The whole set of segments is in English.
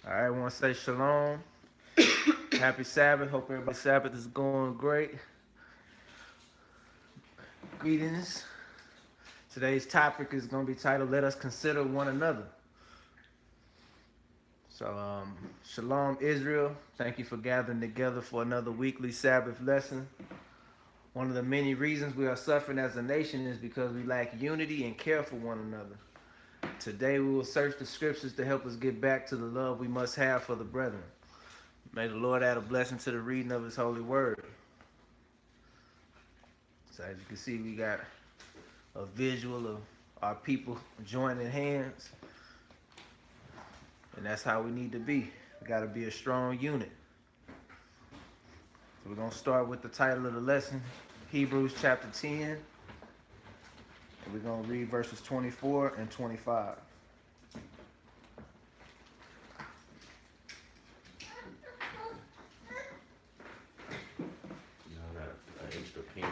All right, I want to say shalom. Happy Sabbath. Hope everybody's Sabbath is going great. Greetings. Today's topic is going to be titled "Let Us Consider One Another." So, shalom, Israel. Thank you for gathering together for another weekly Sabbath lesson. One of the many reasons we are suffering as a nation is because we lack unity and care for one another. Today, we will search the scriptures to help us get back to the love we must have for the brethren. May the Lord add a blessing to the reading of His holy word. So as you can see, we got a visual of our people joining hands, and that's how we need to be. We got to be a strong unit. So we're going to start with the title of the lesson, Hebrews chapter 10, and we're going to read verses 24 and 25. I got an extra pen.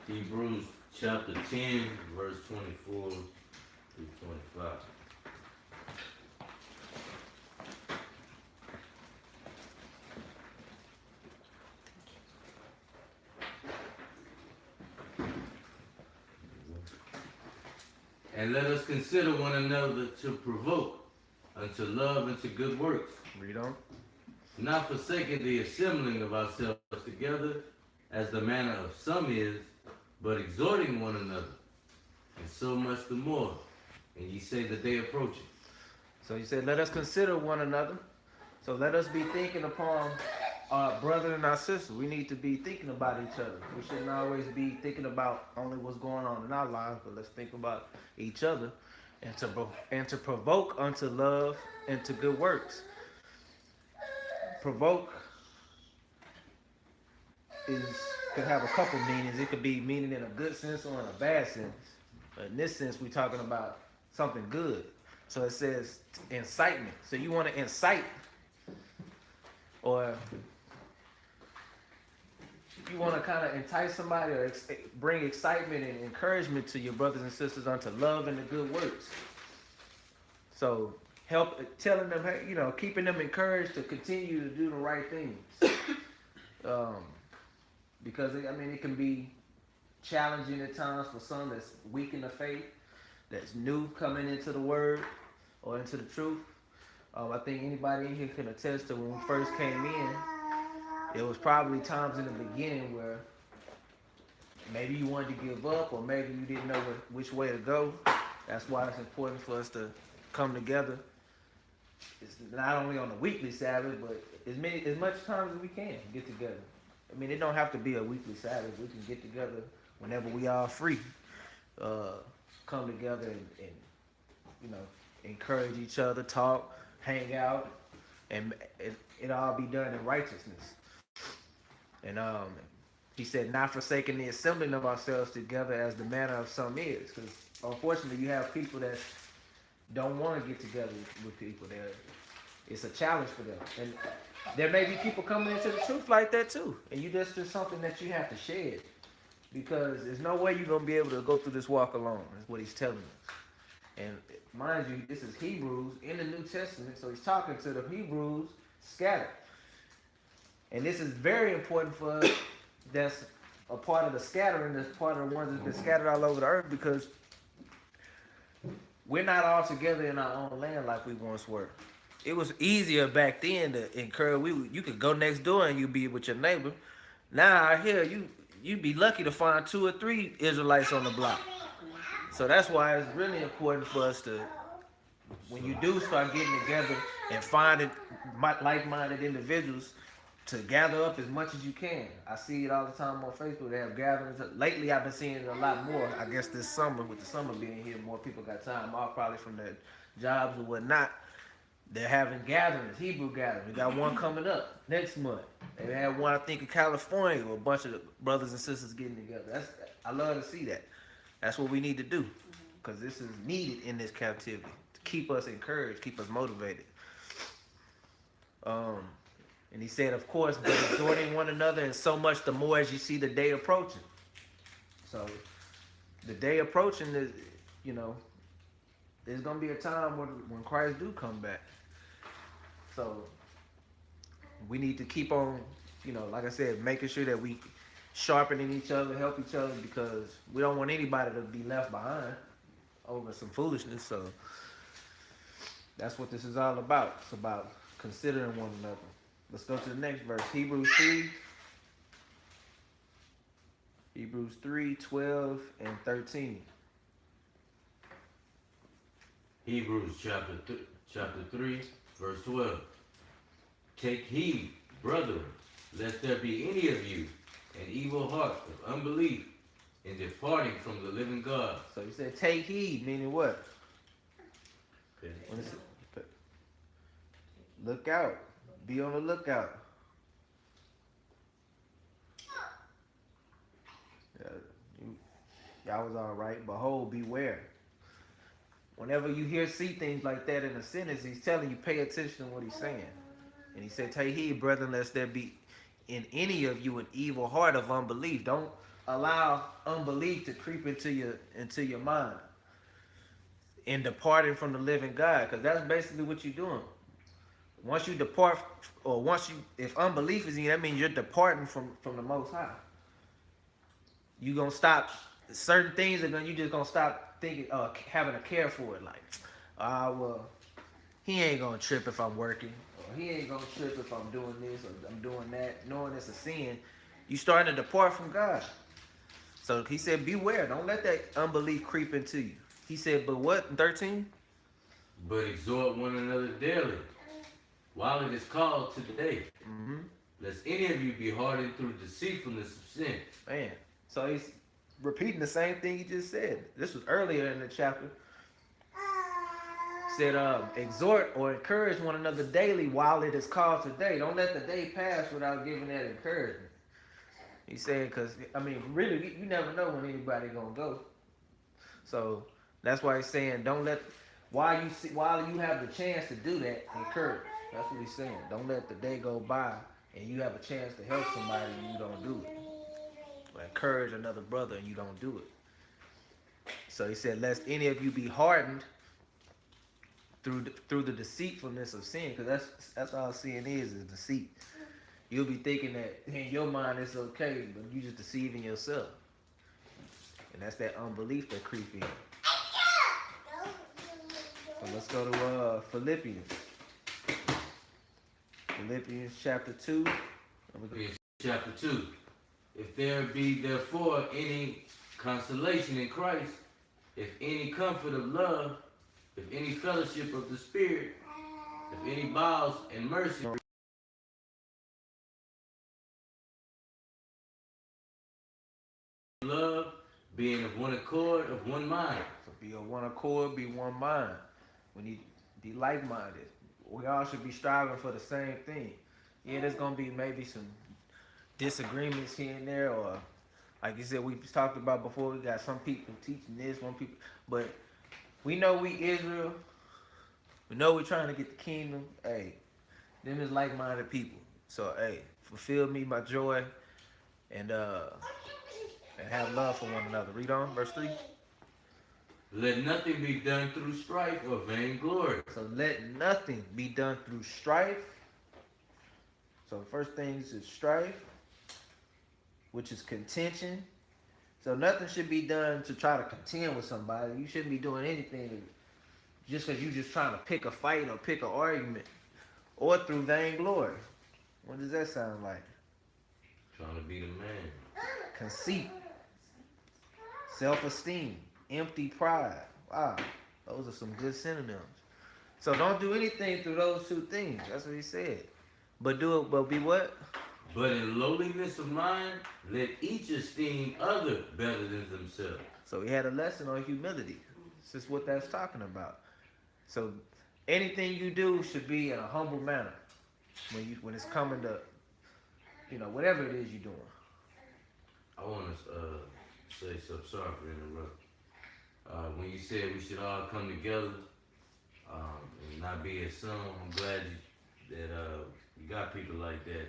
Hebrews chapter 10, verse 24 through 25. And let us consider one another to provoke unto love and to good works, Read on. not forsaking the assembling of ourselves together, as the manner of some is, but exhorting one another, and so much the more. And ye say the day approaching. So he said, let us consider one another. So let us be thinking upon our brother and our sister. We need to be thinking about each other. We shouldn't always be thinking about only what's going on in our lives, but let's think about each other and to provoke unto love and to good works. Provoke is could have a couple meanings. It could be meaning in a good sense or in a bad sense. But in this sense, we're talking about something good. So it says incitement. So you want to incite or you want to kind of entice somebody or bring excitement and encouragement to your brothers and sisters unto love and the good works. So help telling them, hey, keeping them encouraged to continue to do the right things. Um, because it can be challenging at times for some that's weak in the faith, that's new coming into the word or into the truth. I think anybody in here can attest to when we first came in, it was probably times in the beginning where maybe you wanted to give up or maybe you didn't know which way to go. That's why it's important for us to come together. It's not only on the weekly Sabbath, but as much times as we can get together. It don't have to be a weekly Sabbath. We can get together whenever we are free. Come together and you know encourage each other, talk, hang out, and it all be done in righteousness. And he said, not forsaking the assembling of ourselves together as the manner of some is, because unfortunately you have people that don't want to get together with people. It's a challenge for them, and there may be people coming into the truth like that too. And that's just something that you have to shed, because there's no way you're gonna be able to go through this walk alone. Is what he's telling us. And mind you, this is Hebrews in the New Testament, so he's talking to the Hebrews scattered. And this is very important for us that's a part of the scattering, that's part of the ones that's been scattered all over the earth, because we're not all together in our own land like we once were. It was easier back then to encourage. You could go next door and you be with your neighbor. Now out here, you'd be lucky to find 2 or 3 Israelites on the block. So that's why it's really important for us to, when you do start getting together and finding like-minded individuals, to gather up as much as you can. I see it all the time on Facebook. They have gatherings. Lately, I've been seeing it a lot more. I guess this summer, with the summer being here, more people got time off, probably from their jobs or whatnot. They're having gatherings, Hebrew gatherings. We got one coming up next month. They had one, I think, in California, with a bunch of brothers and sisters getting together. I love to see that. That's what we need to do, because this is needed in this captivity to keep us encouraged, keep us motivated. Um, and he said, of course, but exhorting one another, and so much the more as you see the day approaching. So the day approaching you know, there's gonna be a time when Christ do come back. So we need to keep on, like I said, making sure that we sharpening each other, help each other, because we don't want anybody to be left behind over some foolishness. So that's what this is all about. It's about considering one another. Let's go to the next verse. Hebrews 3, 12 and 13. Hebrews chapter 3, verse 12. Take heed, brethren, lest there be any of you an evil heart of unbelief in departing from the living God. So he said, take heed, meaning what? Okay. Look out. Be on the lookout. Y'all was all right. Behold, beware. Whenever you see things like that in a sentence, he's telling you, pay attention to what he's saying. And he said, take heed, brethren, lest there be in any of you an evil heart of unbelief. Don't allow unbelief to creep into your mind in departing from the living God, because that's basically what you're doing. Once you depart, or if unbelief is in you, that means you're departing from the Most High. You're gonna stop. Certain things you just gonna stop thinking, having a care for it. Like, well, he ain't gonna trip if I'm working, or he ain't gonna trip if I'm doing this or I'm doing that. Knowing it's a sin, you starting to depart from God. So he said, beware. Don't let that unbelief creep into you. He said, but what, 13? But exhort one another daily, while it is called to the day, lest any of you be hardened through deceitfulness of sin. Man, so he's repeating the same thing he just said. This was earlier in the chapter. He said, exhort or encourage one another daily while it is called today. Don't let the day pass without giving that encouragement. He said, because, really, you never know when anybody going to go. So that's why he's saying, while you have the chance to do that, encourage. That's what he's saying. Don't let the day go by and you have a chance to help somebody and you don't do it. Or encourage another brother and you don't do it. So he said, lest any of you be hardened through the deceitfulness of sin, because that's all sin is deceit. You'll be thinking that in your mind it's okay, but you just deceiving yourself. And that's that unbelief that creeps in. So let's go to Philippians. Philippians chapter 2. Chapter 2. If there be therefore any consolation in Christ, if any comfort of love, if any fellowship of the Spirit, if any bowels and mercy, love, being of one accord, of one mind. So be of one accord, be one mind. We need to be like-minded. We all should be striving for the same thing. Yeah, there's going to be maybe some disagreements here and there, or like you said, we talked about before, we got some people teaching this, but we know we Israel. We know we're trying to get the kingdom. Hey, them is like-minded people. So, hey, fulfill me my joy and have love for one another. Read on, verse 3. Let nothing be done through strife or vainglory. So let nothing be done through strife. So the first thing is strife, which is contention. So nothing should be done to try to contend with somebody. You shouldn't be doing anything just because you're just trying to pick a fight or pick an argument, or through vainglory. What does that sound like? Trying to be the man. Conceit, self-esteem, empty pride. Wow, those are some good synonyms. So don't do anything through those two things. That's what he said. But be what? But in lowliness of mind, let each esteem other better than themselves. So he had a lesson on humility. This is what that's talking about. So anything you do should be in a humble manner when it's coming to, whatever it is you're doing. I want to say something. Sorry for interrupting. When you said we should all come together and not be as some, I'm glad that you got people like that.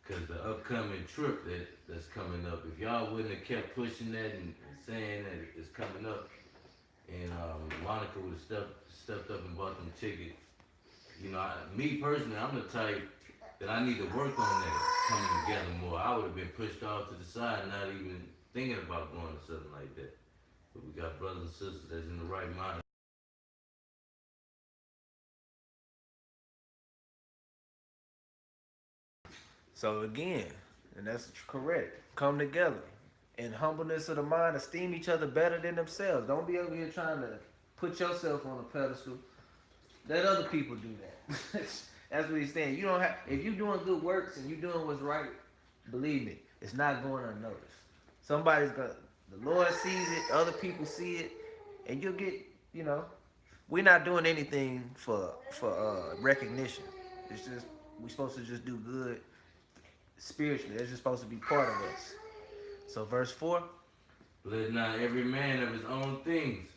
Because the upcoming trip that's coming up, if y'all wouldn't have kept pushing that and saying that it's coming up, and Monica would have stepped up and bought them tickets. You know, me personally, I'm the type that I need to work on that coming together more. I would have been pushed off to the side, not even thinking about going to something like that. But we got brothers and sisters that's in the right mind. So again, and that's correct. Come together in humbleness of the mind, esteem each other better than themselves. Don't be over here trying to put yourself on a pedestal. Let other people do that. That's what he's saying. You don't have if you're doing good works and you're doing what's right, believe me, it's not going unnoticed. Somebody's gonna the Lord sees it, other people see it, and you'll get, you know, we're not doing anything for recognition. It's just we're supposed to just do good spiritually. That's just supposed to be part of us. So verse 4. Let not every man of his own things,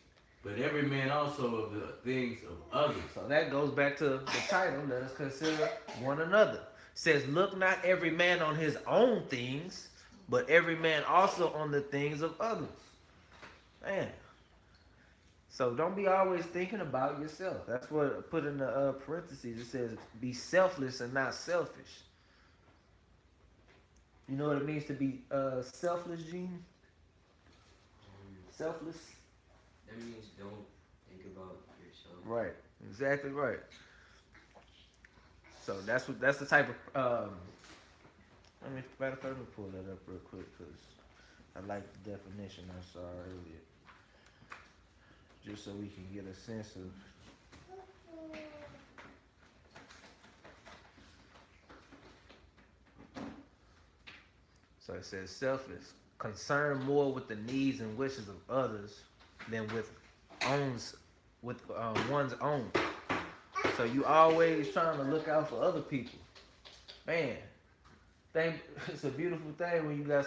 but every man also of the things of others. So that goes back to the title. Let us consider one another. It says, look not every man on his own things, but every man also on the things of others. Man. So don't be always thinking about yourself. That's what I put in the parentheses. It says, be selfless and not selfish. You know what it means to be selfless, Gene? Selfless? That means don't think about yourself. Right. Exactly right. So that's the type of matter of fact, let me pull that up real quick because I like the definition I saw earlier. Just so we can get a sense of so it says selfless, concerned more with the needs and wishes of others than with one's own. So you always trying to look out for other people. Man, it's a beautiful thing when you got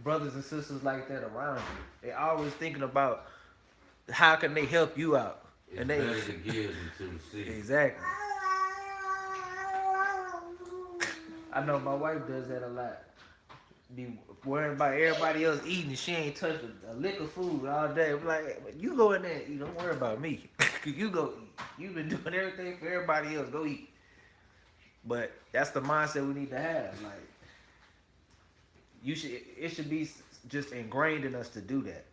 brothers and sisters like that around you. They always thinking about how can they help you out. It's and they better to give than to receive. Exactly. I know my wife does that a lot. Be worrying about everybody else eating. She ain't touched a lick of food all day. I'm like, you go in there and eat. Don't worry about me. You go eat. You've been doing everything for everybody else. Go eat. But that's the mindset we need to have. Like, it should be just ingrained in us to do that.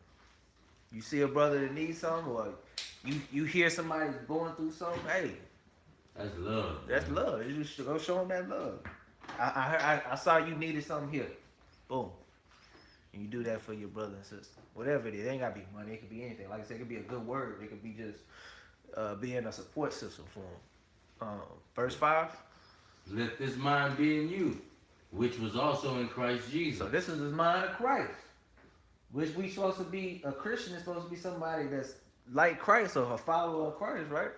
You see a brother that needs something, or you hear somebody going through something. Hey, that's love. That's man. love. You just go show them that love. I saw you needed something here. Boom. And you do that for your brother and sister. Whatever it is. It ain't got to be money. It could be anything. Like I said, it could be a good word. It could be just being a support system for them. Verse 5. Let this mind be in you, which was also in Christ Jesus. So this is the mind of Christ. Which we supposed to be, a Christian is supposed to be somebody that's like Christ or a follower of Christ, right?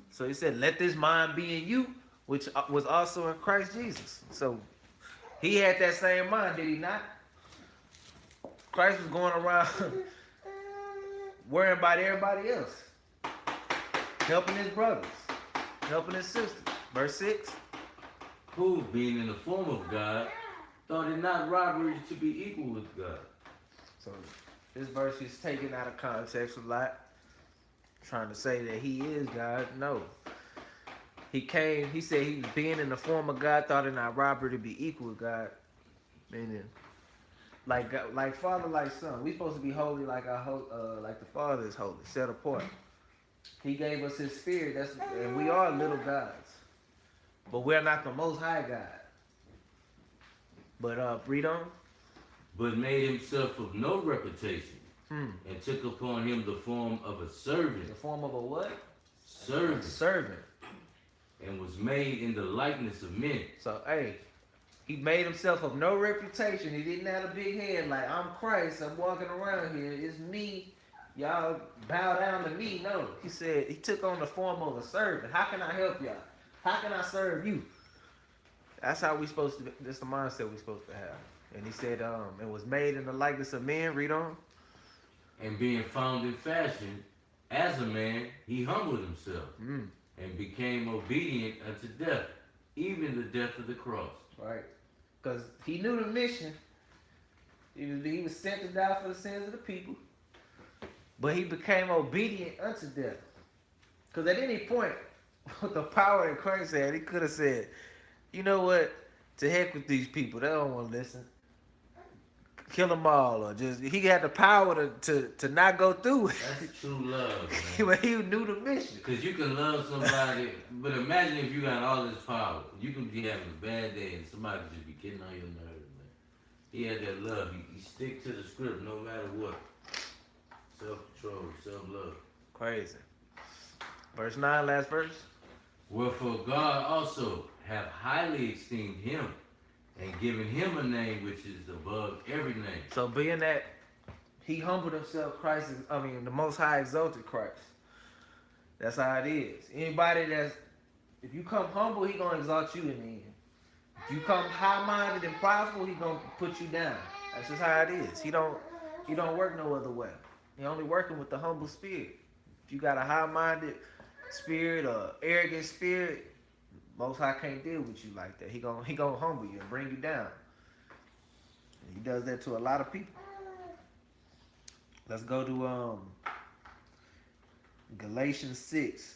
So he said, let this mind be in you, which was also in Christ Jesus. So he had that same mind, did he not? Christ was going around worrying about everybody else. Helping his brothers. Helping his sisters. Verse 6. Who, being in the form of God, thought it not robbery to be equal with God. So this verse is taken out of context a lot. Trying to say that he is God. No. He said he was being in the form of God, thought it not robbery to be equal with God. Meaning, like Father, like Son. We supposed to be holy like like the Father is holy, set apart. He gave us his spirit, and we are little gods. But we're not the most high God. But read on. But made himself of no reputation, and took upon him the form of a servant. The form of a what? Servant. A servant. And was made in the likeness of men. So, hey, he made himself of no reputation. He didn't have a big head like, I'm Christ, I'm walking around here, it's me. Y'all bow down to me. No. He said he took on the form of a servant. How can I help y'all? How can I serve you? That's how we supposed to be. That's the mindset we're supposed to have. And he said, it was made in the likeness of men. Read on. And being found in fashion as a man, he humbled himself and became obedient unto death, even the death of the cross. Right. Because he knew the mission. He was sent to die for the sins of the people. but he became obedient unto death. Because at any point, with the power that Christ had, he could have said, you know what? To heck with these people. They don't want to listen. Kill them all. Or just, he had the power to not go through it. That's true love, man. But he knew the mission. Because you can love somebody, but imagine if you got all this power. You can be having a bad day and somebody could just be getting on your nerves, man. He had that love. He stick to the script no matter what. Self-control, self-love. Crazy. Verse 9, last verse. Wherefore God also have highly esteemed him and given him a name which is above every name. So being that he humbled himself, the Most High exalted Christ. That's how it is. Anybody if you come humble, he gonna exalt you in the end. If you come high-minded and prideful, he gonna put you down. That's just how it is. He don't work no other way. He only working with the humble spirit. If you got a high-minded spirit or arrogant spirit, Most High can't deal with you like that. He gonna humble you and bring you down. And he does that to a lot of people. Let's go to Galatians 6,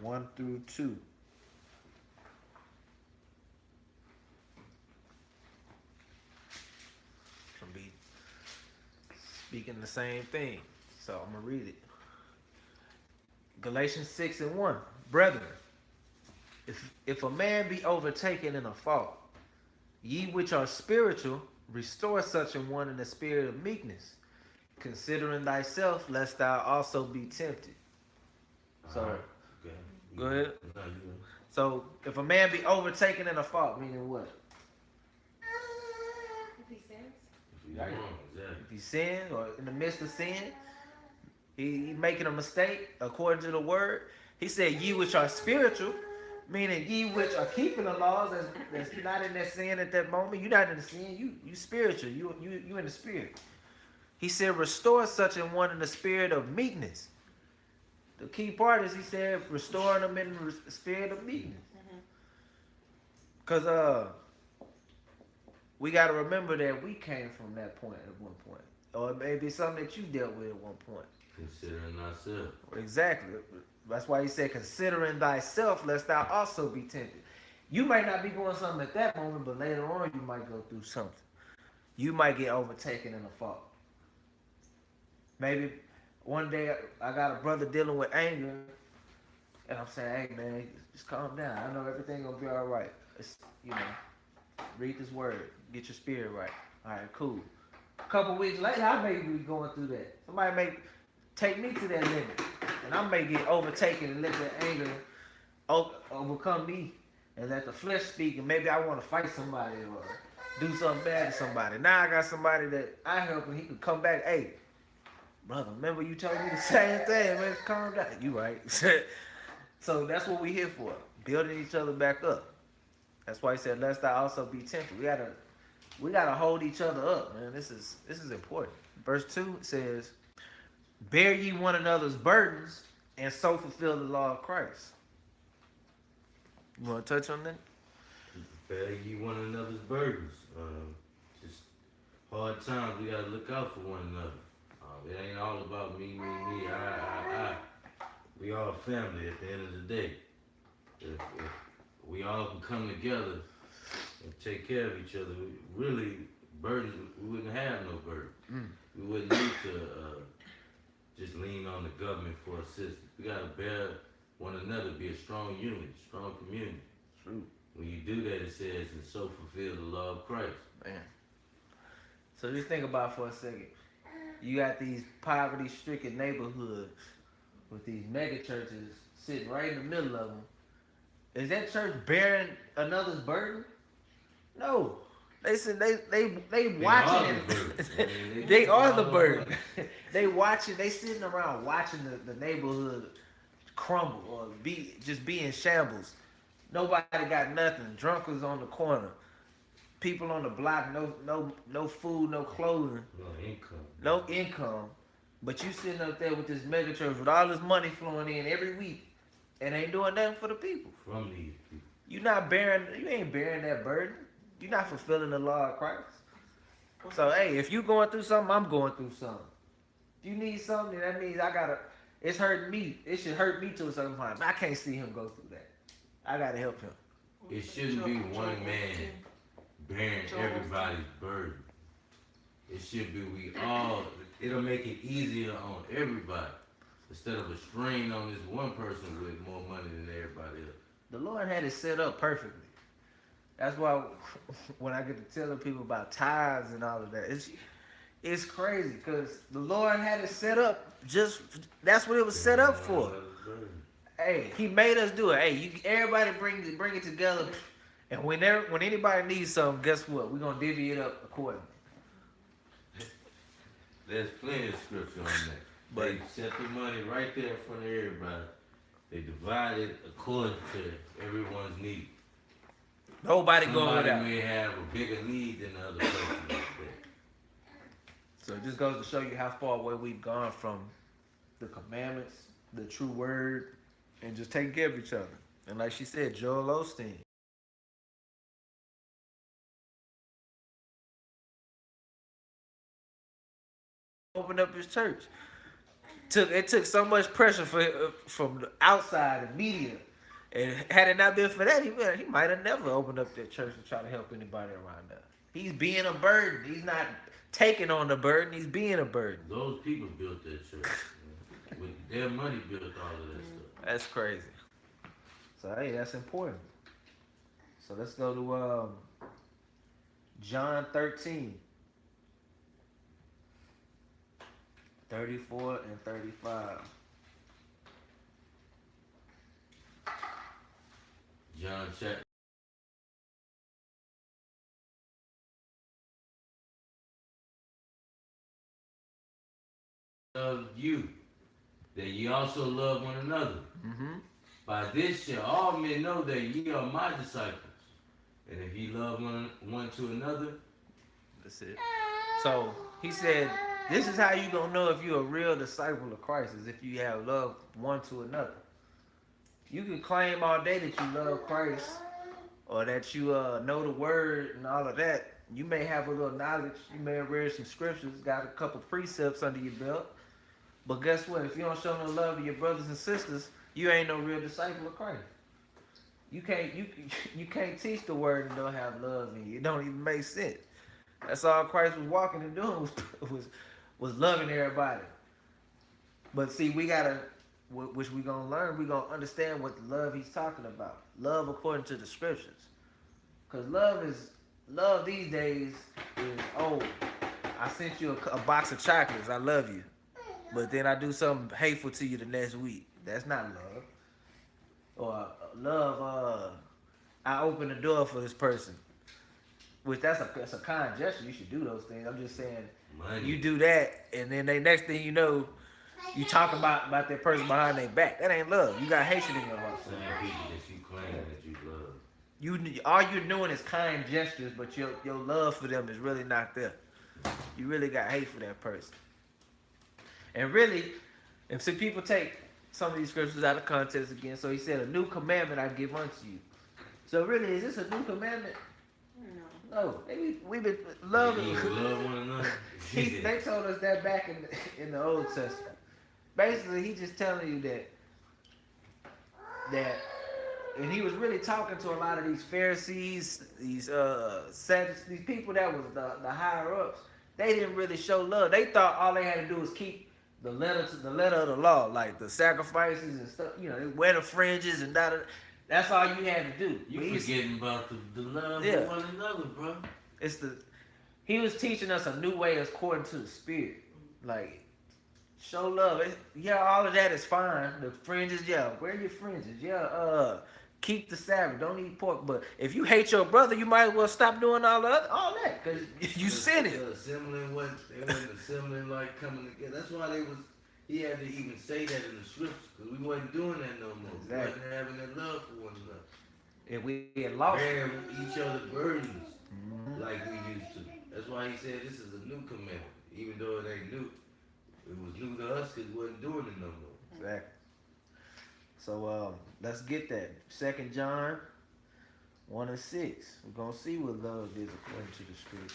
1 through 2. I'll be speaking the same thing, so I'm gonna read it. Galatians 6 and 1. Brethren, if a man be overtaken in a fault, ye which are spiritual, restore such a one in the spirit of meekness, considering thyself, lest thou also be tempted. So, Alright, okay. Go ahead. No, you go. So if a man be overtaken in a fault, meaning what? If he sins. If you wrong, exactly. If he sins or in the midst of sin, he making a mistake according to the word. He said, ye which are spiritual, meaning ye which are keeping the laws, that's not in that sin at that moment. You're not in the sin. You spiritual. You in the spirit. He said, restore such an one in the spirit of meekness. The key part is he said, restoring them in the spirit of meekness. Because we got to remember that we came from that point at one point. Or it may be something that you dealt with at one point. Considering ourselves. Exactly. That's why he said, considering thyself, lest thou also be tempted. You might not be going something at that moment, but later on you might go through something. You might get overtaken in a fault. Maybe one day I got a brother dealing with anger, and I'm saying, hey man, just calm down. I know everything gonna be all right. Read this word, get your spirit right. All right, cool. A couple weeks later, I may be going through that. Somebody may take me to that limit, and I may get overtaken and let that anger overcome me, and let the flesh speak, and maybe I want to fight somebody or do something bad to somebody. Now I got somebody that I help, and he could come back, hey, brother, remember you told me the same thing, man, calm down. You right. So that's what we here for, building each other back up. That's why he said, lest thou also be tempted. We gotta hold each other up, man. This is important. Verse 2 says, bear ye one another's burdens, and so fulfill the law of Christ. You want to touch on that? Bear ye one another's burdens. Just hard times, we gotta look out for one another. It ain't all about me, I. We all family at the end of the day. If we all can come together and take care of each other, really, burdens, we wouldn't have no burden. We wouldn't need to just lean on the government for assistance. We gotta bear one another, be a strong unit, strong community. True. When you do that, it says, and so fulfill the law of Christ. Man. So just think about it for a second. You got these poverty-stricken neighborhoods with these mega churches sitting right in the middle of them. Is that church bearing another's burden? No. They said they watching it. They are the burden. They watching. They sitting around watching the neighborhood crumble or be in shambles. Nobody got nothing. Drunkards on the corner. People on the block. No food. No clothing. No income. But you sitting up there with this mega church with all this money flowing in every week, and ain't doing nothing for the people. From these people. You ain't bearing that burden. You're not fulfilling the law of Christ. So hey, if you going through something, I'm going through something. If you need something, that means I gotta. It's hurting me. It should hurt me to a certain point. I can't see him go through that. I gotta help him. It shouldn't be one man bearing everybody's burden. It should be we all. It'll make it easier on everybody instead of a strain on this one person with more money than everybody else. The Lord had it set up perfectly. That's why when I get to telling people about tithes and all of that, it's crazy because the Lord had it set up just. That's what it was set up for. Hey, He made us do it. Hey, everybody bring it together, and when anybody needs something, guess what? We're gonna divvy it up accordingly. There's plenty of scripture on that. But They set the money right there in front of everybody. They divide it according to everyone's need. nobody going Somebody without. may have a bigger need than the other person like that. So it just goes to show you how far away we've gone from the commandments, the true word, and just taking care of each other. And like she said, Joel Osteen. Opened up his church. It took so much pressure from the outside, the media, and had it not been for that, he might have never opened up that church and try to help anybody around there. He's being a burden. He's not taking on the burden. He's being a burden. Those people built that church. Man. With their money built all of that stuff. That's crazy. So hey, that's important. So let's go to John 13. 34 and 35. John chapter. Of you, that ye also love one another. Mm-hmm. By this shall all men know that ye are my disciples, and if ye love one to another. That's it. So he said, this is how you gonna know if you're a real disciple of Christ, is if you have love one to another. You can claim all day that you love Christ, or that you know the word and all of that. You may have a little knowledge. You may have read some scriptures, got a couple precepts under your belt. But guess what? If you don't show no love to your brothers and sisters, you ain't no real disciple of Christ. You can't teach the word and don't have love in you. It don't even make sense. That's all Christ was walking and doing was loving everybody. But see, we gotta, which we gonna learn, we gonna understand what the love he's talking about. Love according to the scriptures. Cause love these days is, oh, I sent you a box of chocolates, I love you. But then I do something hateful to you the next week. That's not love. Or love, I open the door for this person. Which that's a kind gesture. You should do those things. I'm just saying, Money. you do that, and then the next thing you know, you talk about that person behind their back. That ain't love. You got hatred in your heart. Same people that you claim that you love. All you're doing is kind gestures, but your love for them is really not there. You really got hate for that person. And really, and see, people take some of these scriptures out of context again. So he said, a new commandment I give unto you. So really, is this a new commandment? No. We've been loving. You love one another. They told us that back in the Old Testament. Basically, he just telling you that, and he was really talking to a lot of these Pharisees, these Sadducees, these people that was the higher ups. They didn't really show love. They thought all they had to do was keep the letter of the law, like the sacrifices and stuff. You know, they wear the fringes and da. That's all you had to do. You forgetting about the love Yeah. of one another, bro. He was teaching us a new way according to the Spirit. Like, show love. All of that is fine. The fringes, wear your fringes. Keep the Sabbath. Don't eat pork. But if you hate your brother, you might as well stop doing all that because you sinning. Assembling they wasn't assembling like coming together. That's why he had to even say that in the scriptures because we wasn't doing that no more. Exactly. We wasn't having that love for one another. And we had lost. Bearing each other's burdens like we used to. That's why he said this is a new commandment. Even though it ain't new, it was new to us because we wasn't doing it no more. Exactly. So let's get that. 2 John 1 and 6. We're gonna see what love is according to the scripture.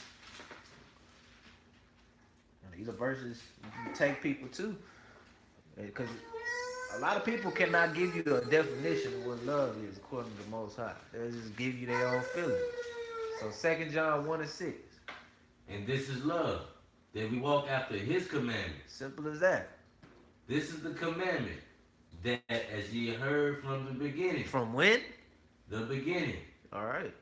These are verses you take people to, because a lot of people cannot give you a definition of what love is according to the Most High. They'll just give you their own feelings. So 2 John 1:6. And this is love, that we walk after his commandments. Simple as that. This is the commandment, that as ye heard from the beginning, From when? the beginning, All right.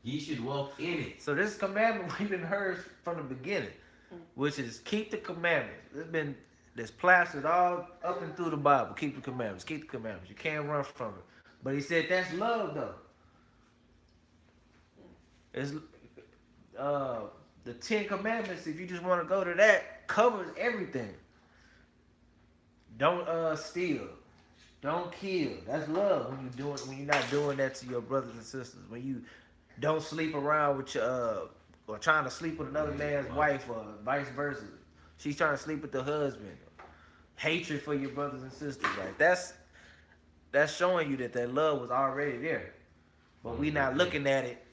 ye should walk in it. So this commandment we've been heard from the beginning, which is keep the commandments. It's plastered all up and through the Bible. Keep the commandments. Keep the commandments. You can't run from it. But he said that's love though. It's the 10 Commandments. If you just want to go to that, covers everything. Don't steal. Don't kill. That's love when you're not doing that to your brothers and sisters. When you don't sleep around with your or trying to sleep with another man's wife or vice versa. She's trying to sleep with the husband. Hatred for your brothers and sisters. Like that's showing you that love was already there. But we not looking at it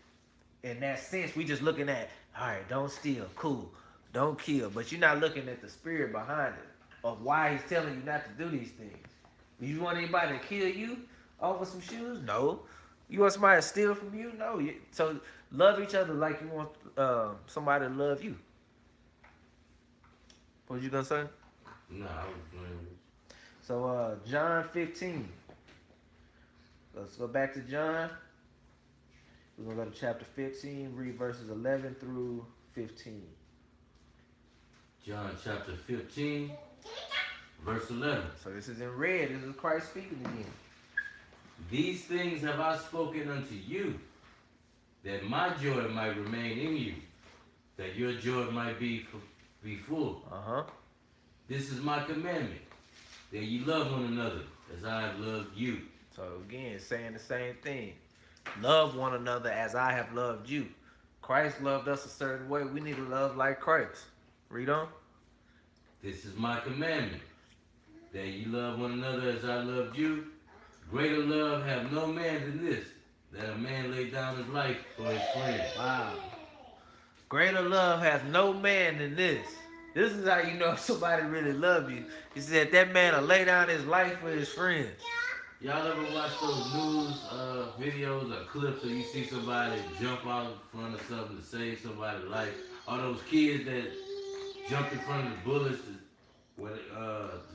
in that sense. We just looking at, all right, don't steal, cool. Don't kill. But you're not looking at the spirit behind it of why he's telling you not to do these things. You want anybody to kill you over some shoes? No. You want somebody to steal from you? No. So love each other like you want somebody to love you. What was you gonna say? No, I was playing. So John 15. Let's go back to John. We're gonna go to chapter 15, read verses 11 through 15. John chapter 15, verse 11. So this is in red. This is Christ speaking again. These things have I spoken unto you, that my joy might remain in you, that your joy might be full. Uh-huh. This is my commandment, that ye love one another, as I have loved you. So again, saying the same thing. Love one another as I have loved you. Christ loved us a certain way. We need to love like Christ. Read on. This is my commandment, that ye love one another as I loved you. Greater love have no man than this, that a man lay down his life for his friend. Wow. Greater love has no man than this. This is how you know somebody really love you. He said that man will lay down his life for his friends. Y'all ever watch those news videos or clips where you see somebody jump out in front of something to save somebody's life? All those kids that jump in front of the bullets to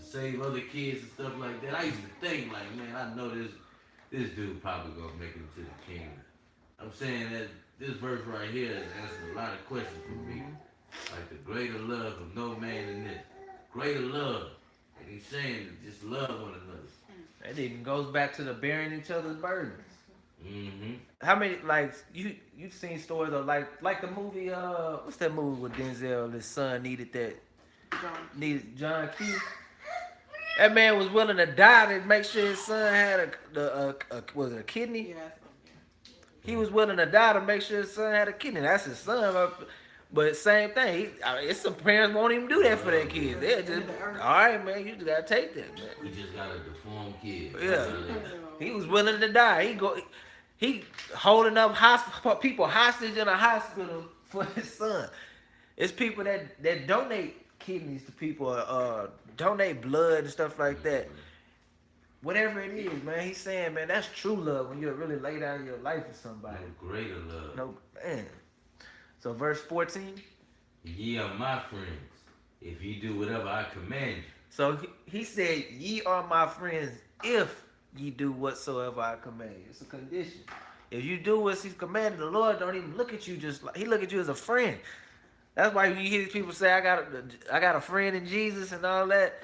save other kids and stuff like that. I used to think like, man, I know this dude probably gonna make it to the kingdom. I'm saying that this verse right here answers a lot of questions for me. Like the greater love of no man than this. Greater love. And he's saying to just love one another. That even goes back to the bearing each other's burdens. Mm-hmm. How many, like, you've seen stories of like the movie, what's that movie with Denzel, his son needed John Q? That man was willing to die to make sure his son had was it a kidney? Yeah. He was willing to die to make sure his son had a kidney. That's his son. But same thing. It's some parents won't even do that for their kids. They're just, all right, man, you just gotta take that, man. We just got a deformed kid. Yeah. He was willing to die. He holding up people hostage in a hospital for his son. It's people that donate kidneys to people, donate blood and stuff like that. Whatever it is, man, he's saying, man, that's true love when you really lay down your life for somebody. No greater love. No, man. So verse 14. Ye are my friends, if ye do whatever I command you. So he said, ye are my friends if ye do whatsoever I command you. It's a condition. If you do what he's commanded, the Lord don't even look at you just like, he look at you as a friend. That's why when you hear these people say, I got a friend in Jesus and all that.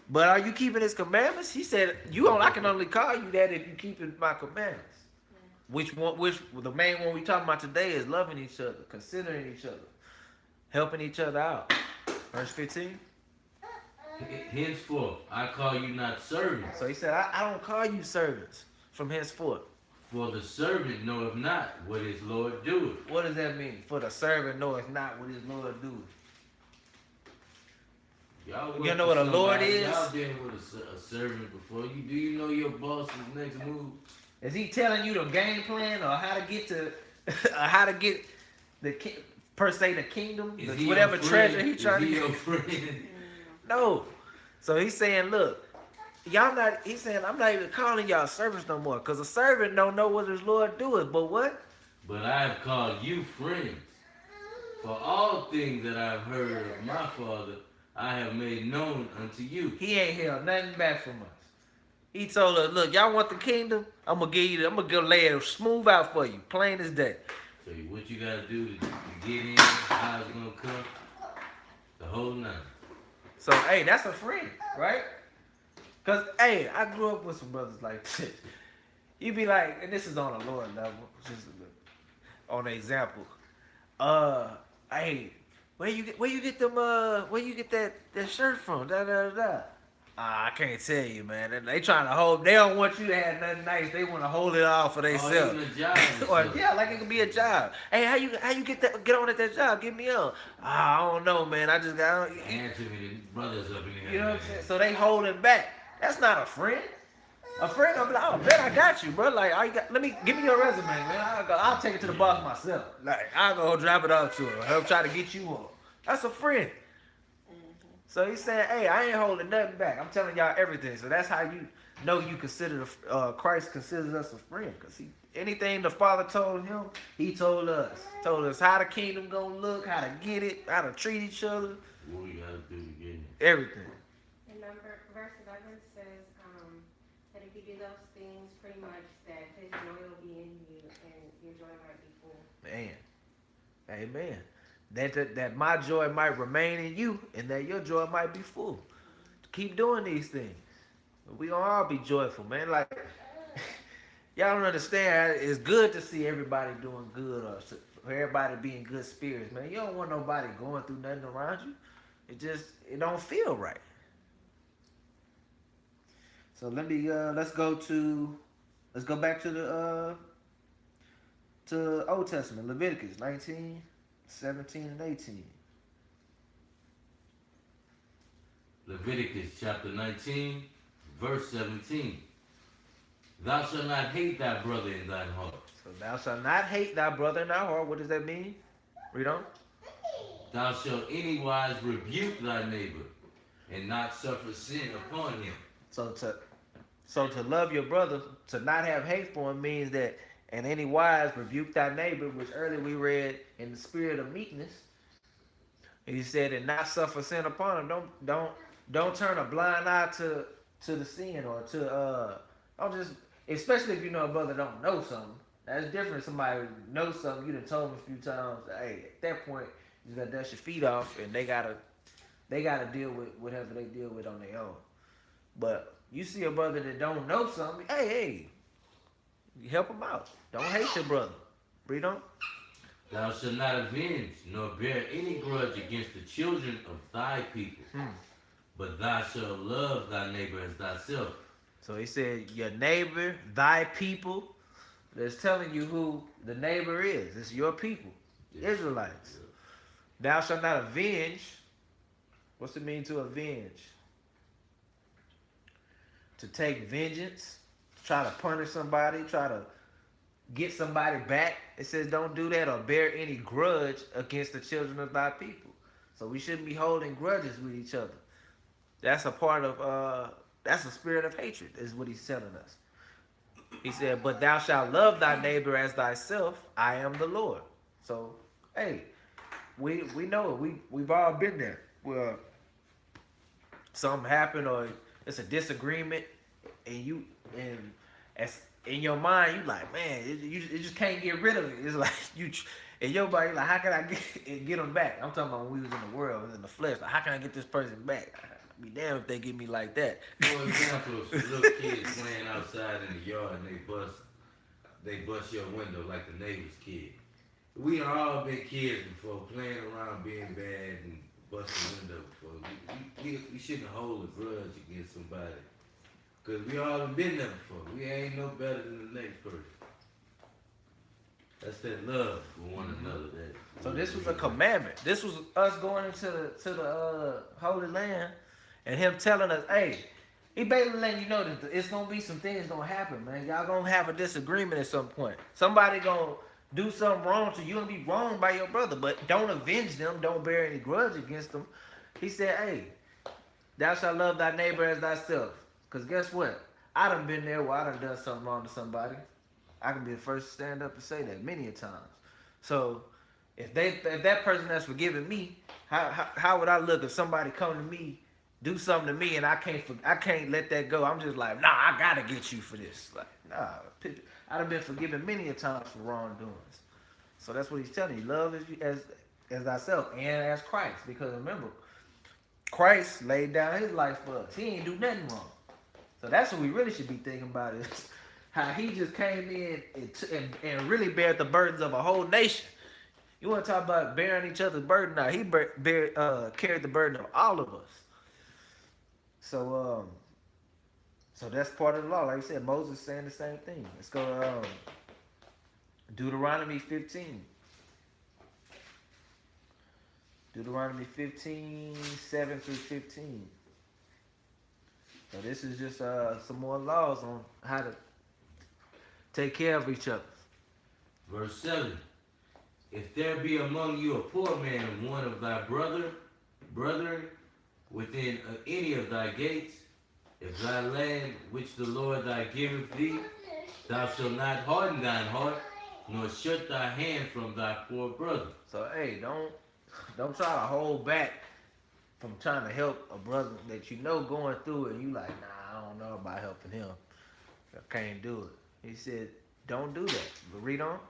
But are you keeping his commandments? He said, I can only call you that if you keep my commandments. Which the main one we talking about today is loving each other, considering each other, helping each other out. Verse 15. Henceforth, I call you not servants. So he said, I don't call you servants from henceforth. For the servant knoweth not what his Lord doeth. What does that mean? For the servant knoweth not what his Lord doeth. Y'all You know what a Lord is? Y'all been with a servant before. Do you know your boss's next move? Is he telling you the game plan or how to get per se the kingdom, Is he whatever your friend? treasure he Is trying to he get. your friend? No. So he's saying, look, y'all not. He's saying I'm not even calling y'all servants no more, cause a servant don't know what his Lord doeth. But what? But I have called you friends. For all things that I have heard of my Father, I have made known unto you. He ain't held nothing back from us. He told us, look, y'all want the kingdom? I'm gonna give you. I'm gonna go lay it smooth out for you, plain as day. So what you gotta do to get in, how it's gonna come, the whole nine. So hey, that's a friend, right? Cause hey, I grew up with some brothers like this. You be like, and this is on a lower level, just on an example. Hey, where you get that shirt from? Da da da. I can't tell you, man. They trying to hold. They don't want you to have nothing nice. They want to hold it all for Or themselves. even a job. Or yeah, like it could be a job. Hey, how you get on at that job? Get me on. I don't know, man. I just got. And too many brothers up in here. You know what I'm saying? So they holding back. That's not a friend. A friend, I'm like, oh, bet I got you, bro. Like, all you got, give me your resume, man. I'll take it to the boss myself. Like, I'll go drop it off to him. Help try to get you on. That's a friend. So he's saying, hey, I ain't holding nothing back. I'm telling y'all everything. So that's how you know you consider Christ considers us a friend. Because anything the Father told him, he told us. Told us how the kingdom gonna look, how to get it, how to treat each other. What we gotta do to get it? Everything. And verse 11 says that if you do those things, pretty much that his joy will be in you and your joy might be full. Man. Amen. That my joy might remain in you and that your joy might be full. Keep doing these things. We gonna all be joyful, man. Like, y'all don't understand. It's good to see everybody doing good or for everybody being good spirits, man. You don't want nobody going through nothing around you. It don't feel right. So let's go back to the to Old Testament, Leviticus 19, 17, and 18. Leviticus chapter 19, verse 17. Thou shalt not hate thy brother in thine heart. So thou shalt not hate thy brother in thy heart. What does that mean? Read on. Thou shalt anywise rebuke thy neighbor, and not suffer sin upon him. So to love your brother, to not have hate for him means that in any wise rebuke thy neighbor, which earlier we read in the spirit of meekness. He said, and not suffer sin upon him. Don't turn a blind eye to the sin or to don't just, especially if you know a brother don't know something. That's different. Somebody knows something, you done told them a few times. Hey, at that point, you gotta dust your feet off, and they gotta deal with whatever they deal with on their own. But you see a brother that don't know something, hey, you help him out. Don't hate your brother. Read on. Thou shalt not avenge, nor bear any grudge against the children of thy people, but thou shalt love thy neighbor as thyself. So he said, your neighbor, thy people. That's telling you who the neighbor is. It's your people, Israelites. Thou shalt not avenge. What's it mean to avenge? To take vengeance, try to punish somebody, try to get somebody back. It says don't do that or bear any grudge against the children of thy people. So we shouldn't be holding grudges with each other. That's a part of, that's a spirit of hatred, is what he's telling us. He said, but thou shalt love thy neighbor as thyself. I am the Lord. So, hey, we know it. We've all been there. Well, something happened or it's a disagreement, and as in your mind, you like, man, you just can't get rid of it. It's like in your body, like, how can I get them back? I'm talking about when we was in the world, in the flesh. Like, how can I get this person back? I'd be damned if they get me like that. For example, if little kids playing outside in the yard and they bust your window like the neighbor's kid. We all been kids before, playing around being bad and busting window before. We shouldn't hold a grudge against somebody. Because we all have been there before. We ain't no better than the next person. That's that love for one another. So this was a commandment. This was us going into the Holy Land and him telling us, hey, he basically letting you know that it's going to be some things going to happen, man. Y'all going to have a disagreement at some point. Somebody going to do something wrong to you, you're gonna be wronged by your brother, but don't avenge them, don't bear any grudge against them. He said, hey, thou shalt love thy neighbor as thyself. Because guess what? I done been there where I done something wrong to somebody. I can be the first to stand up and say that many a times. So if that person has forgiven me, how would I look if somebody come to me, do something to me, and I can't let that go? I'm just like, nah, I gotta get you for this. Like, nah, I done been forgiven many a times for wrongdoings. So that's what he's telling you. Love as thyself and as Christ. Because remember, Christ laid down his life for us. He ain't do nothing wrong. So that's what we really should be thinking about, is how he just came in and really bared the burdens of a whole nation. You want to talk about bearing each other's burden? Now he carried the burden of all of us. So that's part of the law. Like I said, Moses saying the same thing. Let's go to Deuteronomy 15. Deuteronomy 15, 7 through 15. So this is just some more laws on how to take care of each other. Verse 7. If there be among you a poor man and one of thy brethren within any of thy gates, if thy land which the Lord thy giveth thee, thou shalt not harden thine heart, nor shut thy hand from thy poor brother. So hey, don't try to hold back from trying to help a brother that you know going through it, and you like, nah, I don't know about helping him. I can't do it. He said, don't do that. But read on.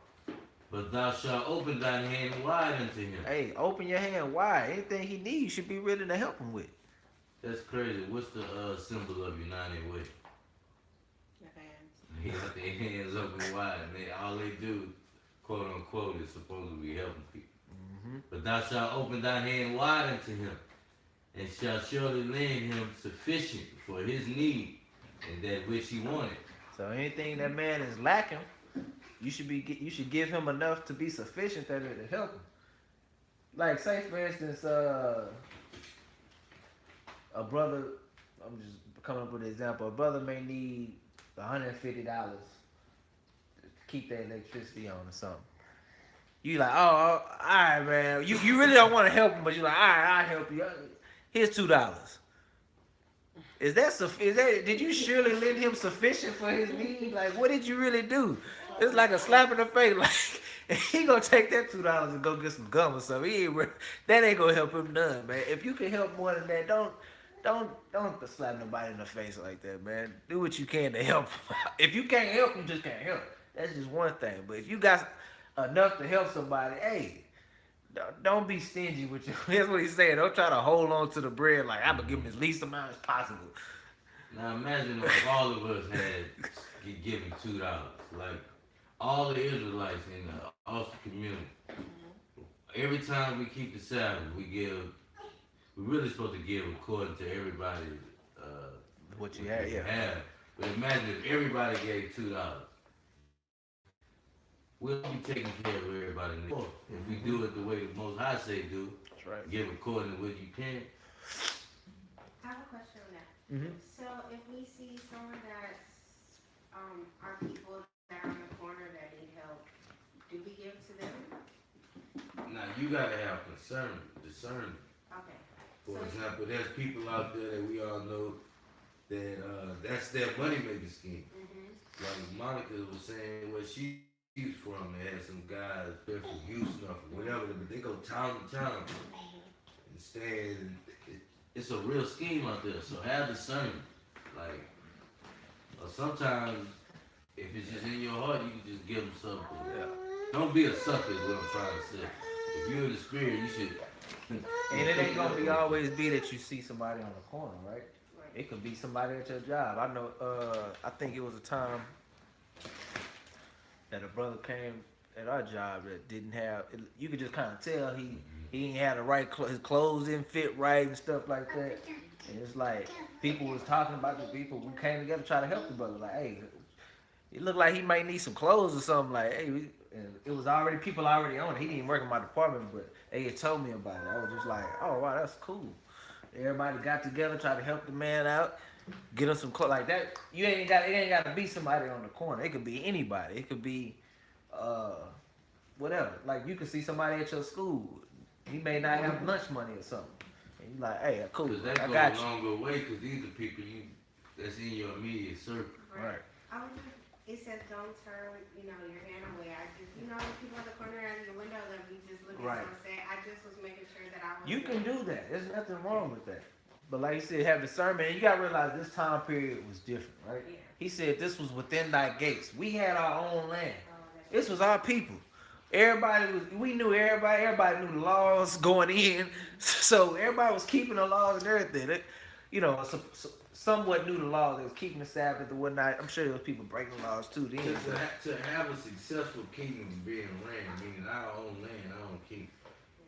But thou shalt open thine hand wide unto him. Hey, open your hand wide. Anything he needs, you should be ready to help him with. That's crazy. What's the symbol of United Way? Your hands. They got their hands open wide, and all they do, quote unquote, is supposed to be helping people. Mm-hmm. But thou shalt open thine hand wide unto him, and shalt surely lend him sufficient for his need and that which he wanted. So anything that man is lacking, you should give him enough to be sufficient that it'll help him. Like say for instance, a brother, I'm just coming up with an example. A brother may need $150 to keep their electricity on or something. You like, oh, all right, man. You really don't want to help him, but you're like, all right, I'll help you. Here's $2. Is that did you surely lend him sufficient for his need? Like, what did you really do? It's like a slap in the face. Like, he gonna take that $2 and go get some gum or something. That ain't gonna help him none, man. If you can help more than that, don't slap nobody in the face like that, man. Do what you can to help him. If you can't help, you just can't help. That's just one thing. But if you got enough to help somebody, hey, don't be stingy with you. That's what he's saying. Don't try to hold on to the bread like I'm gonna give him as least amount as possible. Now imagine if all of us had given $2, like all the Israelites in the Austin community. Every time we keep the Sabbath, we're really supposed to give according to everybody What you have, yeah. But imagine if everybody gave $2. We'll be taking care of everybody. If we do it the way the Most High say do, That's right. give according to what you can. I have a question on that. Mm-hmm. So if we see someone that's our people that are on the corner that need help, do we give to them? Now you gotta have discernment. Okay. For So- example, there's people out there that we all know that that's their money making scheme. Mm-hmm. Like Monica was saying where she's from, they had some guys, they're from Houston or from whatever, but they go town to town and stay in. It's a real scheme out there, so have discernment. Like, or sometimes, if it's just in your heart, you can just give them something. Yeah. Don't be a sucker is what I'm trying to say. If you're in the spirit, you should. And it ain't gonna always be that you see somebody on the corner, right? It could be somebody at your job. I know. I think it was a time that a brother came at our job that didn't have. You could just kind of tell he ain't had the right his clothes didn't fit right and stuff like that. And it's like people was talking about the people. We came together to try to help the brother. Like, hey, it looked like he might need some clothes or something. Like, hey, and it was already people already on it. He didn't work in my department, but they had told me about it. I was just like, oh wow, that's cool. Everybody got together, tried to help the man out, get him some clothes like that. It ain't got to be somebody on the corner. It could be anybody. It could be whatever. Like you can see somebody at your school. He may not have lunch money or something. And you like, hey, cool, Because that I goes got a you. longer way, because these are people that's in your immediate circle. Right. I was just, it says don't turn, your hand away. I just, people in the corner of your window that we just look Right. at sunset. I just was making sure that I was. You can do that. There's nothing wrong with that. But like you said, have discernment. And you gotta realize this time period was different, right? Yeah. He said this was within thy gates. We had our own land. Oh, that's This was our people. We knew everybody knew the laws going in. So everybody was keeping the laws and everything. Somewhat knew the laws. They was keeping the Sabbath and whatnot. I'm sure there was people breaking laws too then. To have a successful kingdom being ran, meaning our own land, our own kingdom.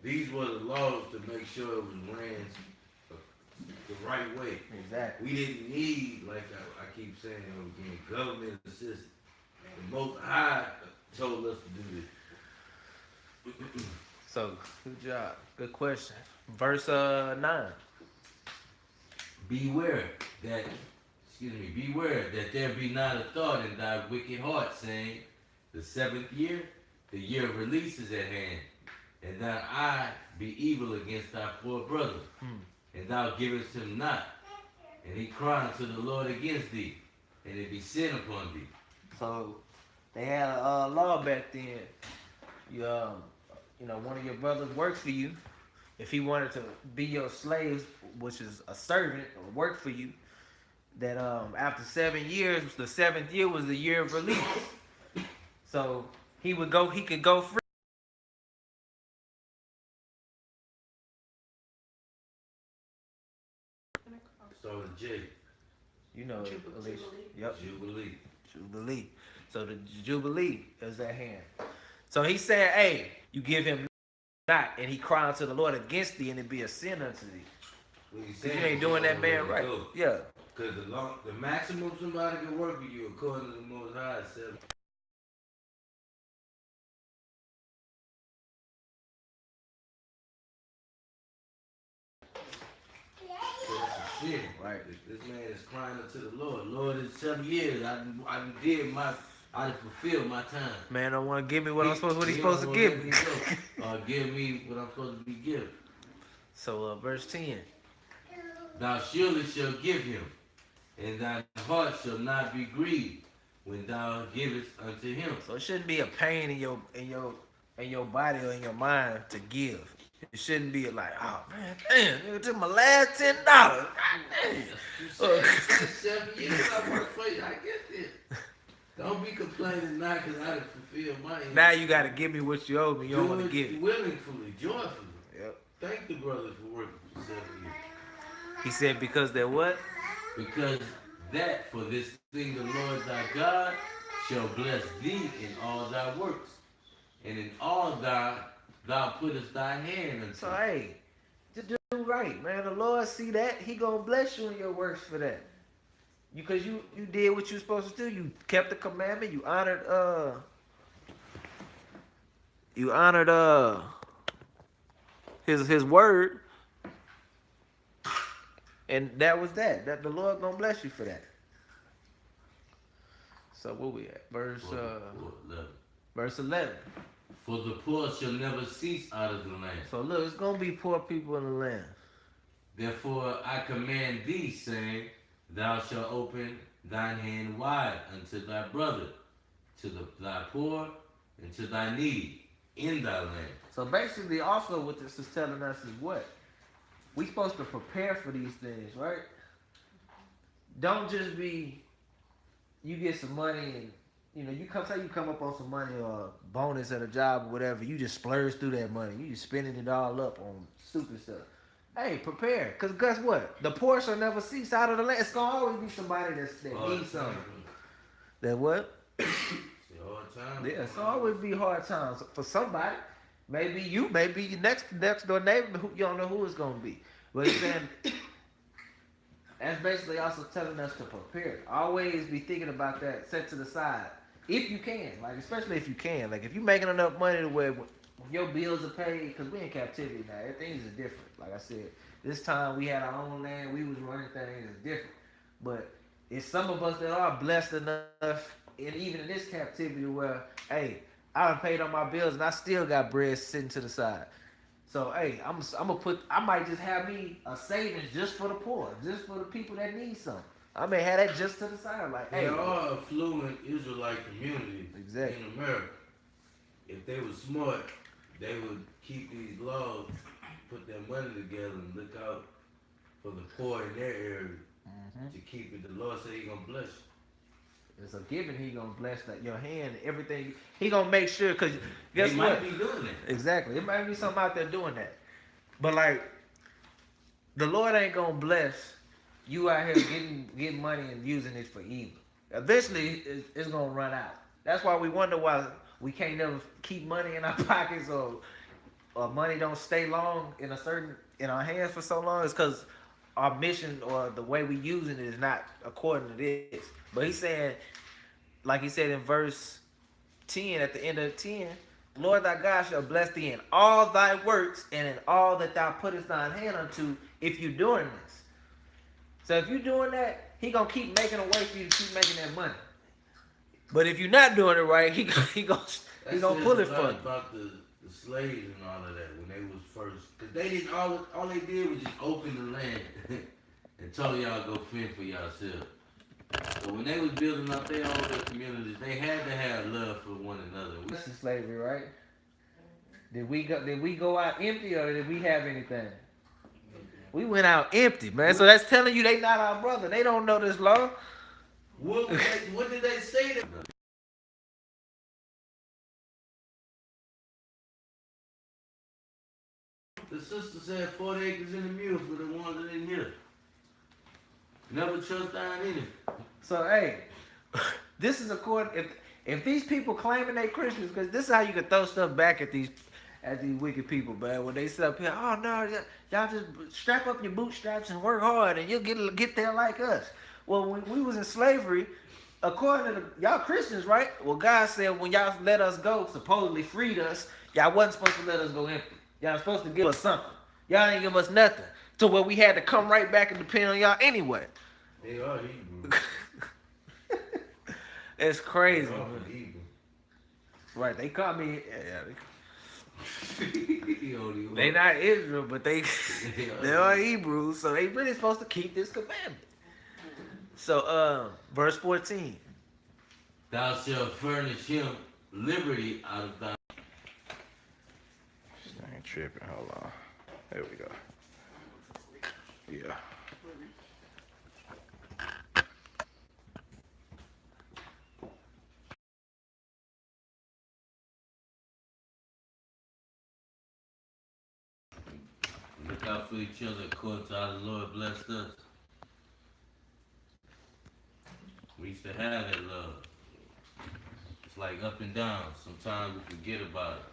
These were the laws to make sure it was ran the right way. Exactly. We didn't need, like I keep saying again, government assistance. The Most High told us to do this. So good job. Good question. Verse 9. Beware that there be not a thought in thy wicked heart, saying, the 7th year, the year of release is at hand, and thine eye be evil against thy poor brother, and thou givest him not, and he cry unto the Lord against thee, and it be sin upon thee. So they had a law back then. One of your brothers worked for you. If he wanted to be your slave, which is a servant, or work for you, that after 7 years, the 7th year was the year of release. So he could go free. So it's J. Alicia. Yep. Jubilee. So the Jubilee is at hand. So he said, hey, you give him not, and he cry unto the Lord against thee, and it be a sin unto thee. Because you ain't doing that man right. Yeah. Because the maximum somebody can work with you, according to the Most High, is 7. So that's a sin. Right. This man is crying unto the Lord. Lord, in 7 years, I fulfilled my time. Man don't want to give me what he's supposed to give me. Give me what I'm supposed to be given. So verse 10. Thou surely shalt give him, and thy heart shall not be grieved when thou givest unto him. So it shouldn't be a pain in your body or in your mind to give. It shouldn't be like, oh man, damn, it took my last $10. God damn. 7 years I worked for you. I get this. Don't be complaining now because I didn't fulfill my end. Now you got to give me what you owe me. You don't want to give it. Willingly, joyfully. Yep. Thank the brothers for working for 7 years. He said, because they're what? Because that for this thing the Lord thy God shall bless thee in all thy works, and in all thou puttest thy hand unto. So hey, just do right, man. The Lord see that. He gonna bless you in your works for that. Because you did what you were supposed to do. You kept the commandment. You honored his word. And that was that. That the Lord gonna bless you for that. So where we at? Verse 11. For the poor shall never cease out of the land. So look, it's gonna be poor people in the land. Therefore I command thee, saying, thou shalt open thine hand wide unto thy brother, to thy poor, and to thy needy in thy land. So basically, also what this is telling us is what? We supposed to prepare for these things, right? Don't just be, you get some money and, you come up on some money or a bonus at a job or whatever, you just splurge through that money. You just spending it all up on stupid stuff. Hey, prepare. Because guess what? The poor shall never cease out of the land. It's going to always be somebody that needs something. That what? It's a hard time. Yeah, it's always be hard times for somebody. Maybe you, maybe your next door neighbor, you don't know who it's going to be. But he's saying, that's basically also telling us to prepare. Always be thinking about that, set to the side. If you can, like especially if you can. Like if you're making enough money to where your bills are paid, because we in captivity now. Things are different. Like I said, this time we had our own land. We was running things. It's different. But it's some of us that are blessed enough, and even in this captivity where, hey, I done paid all my bills and I still got bread sitting to the side. So hey, I might just have me a savings just for the poor, just for the people that need some. I may have that just to the side, like, hey. There are affluent Israelite communities Exactly. in America. If they were smart, they would keep these laws, put their money together, and look out for the poor in their area to keep it. The Lord said He gonna bless you. It's a given. He gonna bless that your hand, everything. He gonna make sure, cause guess They what? might be doing that. Exactly. It might be something out there doing that, but like the Lord ain't gonna bless you out here getting money and using it for evil. Eventually, it's gonna run out. That's why we wonder why we can't never keep money in our pockets, or money don't stay long in our hands for so long. It's because our mission or the way we using it is not according to this. But he's saying, like he said in verse 10, at the end of 10, Lord thy God shall bless thee in all thy works and in all that thou puttest thine hand unto, if you doing this. So if you doing that, he gonna keep making a way for you to keep making that money. But if you're not doing it right, he gonna pull it for you. About the slaves and all of that when they was first, cause they didn't all they did was just open the land and told y'all go fend for yourselves. So when they was building up their own little communities, they had to have love for one another. This is slavery, right? Did we go out empty, or did we have anything? We went out empty, man. So that's telling you they not our brother. They don't know this law. What did they say to them? The sister said 40 acres in the mule for the ones that didn't hear. Never trust down in it. So hey, this is according. If these people claiming they Christians, because this is how you can throw stuff back at these wicked people, man. When they sit up here, oh no, y'all just strap up your bootstraps and work hard, and you'll get there like us. Well, when we was in slavery, according to y'all Christians, right? Well, God said when y'all let us go, supposedly freed us, y'all wasn't supposed to let us go empty. Y'all supposed to give us something. Y'all didn't give us nothing. To where we had to come right back and depend on y'all anyway. They are Hebrew. It's crazy. They are Man. Hebrew. Right? They call me. They They not Israel, but they are Hebrews, so they really supposed to keep this commandment. So, verse 14. Thou shalt furnish him liberty out of thy. I ain't tripping. Hold on. There we go. Yeah. Look out for each other according to how the Lord blessed us. We used to have that love. It's like up and down. Sometimes we forget about it.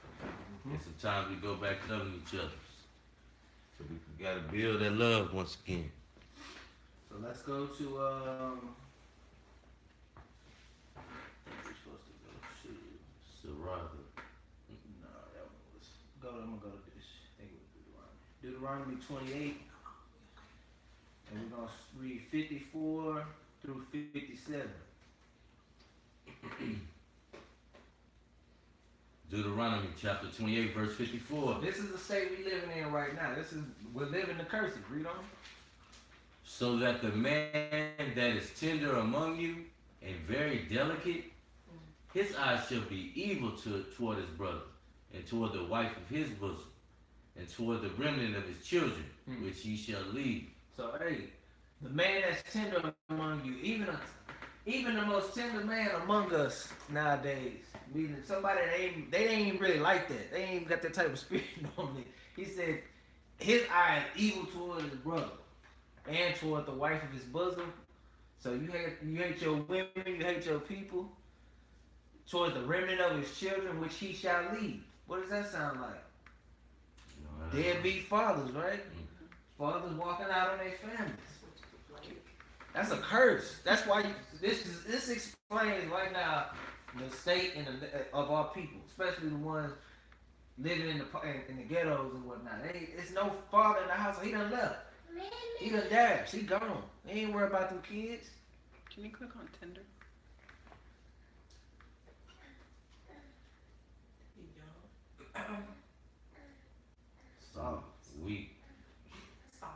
And sometimes we go back to loving each other. So we gotta build that love once again. So let's go to we're supposed to go to Sarada. no, that was I'm gonna go to this. I think it was Deuteronomy 28, and we're gonna read 54 through 57. Deuteronomy chapter 28, verse 54. This is the state we living in right now. We're living the curses. Read on. So that the man that is tender among you and very delicate, his eyes shall be evil toward his brother, and toward the wife of his bosom, and toward the remnant of his children, which he shall lead. So hey, the man that's tender among you, even the most tender man among us nowadays, meaning somebody that they ain't even really like that. They ain't got that type of spirit normally. He said his eye is evil toward his brother and toward the wife of his bosom. So you hate your women, you hate your people, towards the remnant of his children, which he shall lead. What does that sound like? Deadbeat fathers, right? Fathers walking out on their families. That's a curse. That's why this explains right now the state of our people, especially the ones living in the ghettos and whatnot. It's no father in the house. He done left. He done dashed. He gone. He ain't worried about them kids. Can you click on Tinder? Soft. Weak. Soft.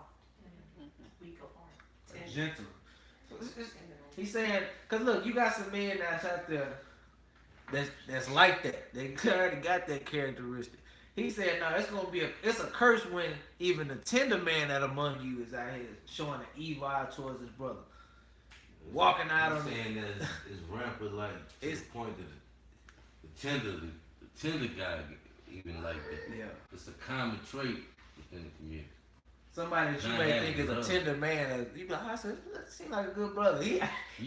Weak of heart. Tender. Gentle. So he's saying, cause look, you got some men that's out there that's like that. They already got that characteristic. He said, no, it's a curse when even the tender man that among you is out here showing an evil eye towards his brother. Walking out on saying that it's rampant, like to the point that the tender guy even like that. Yeah. It's a common trait within the community. Somebody that you Not may having think is a love. tender man, you be like, I said, that seems like a good brother. He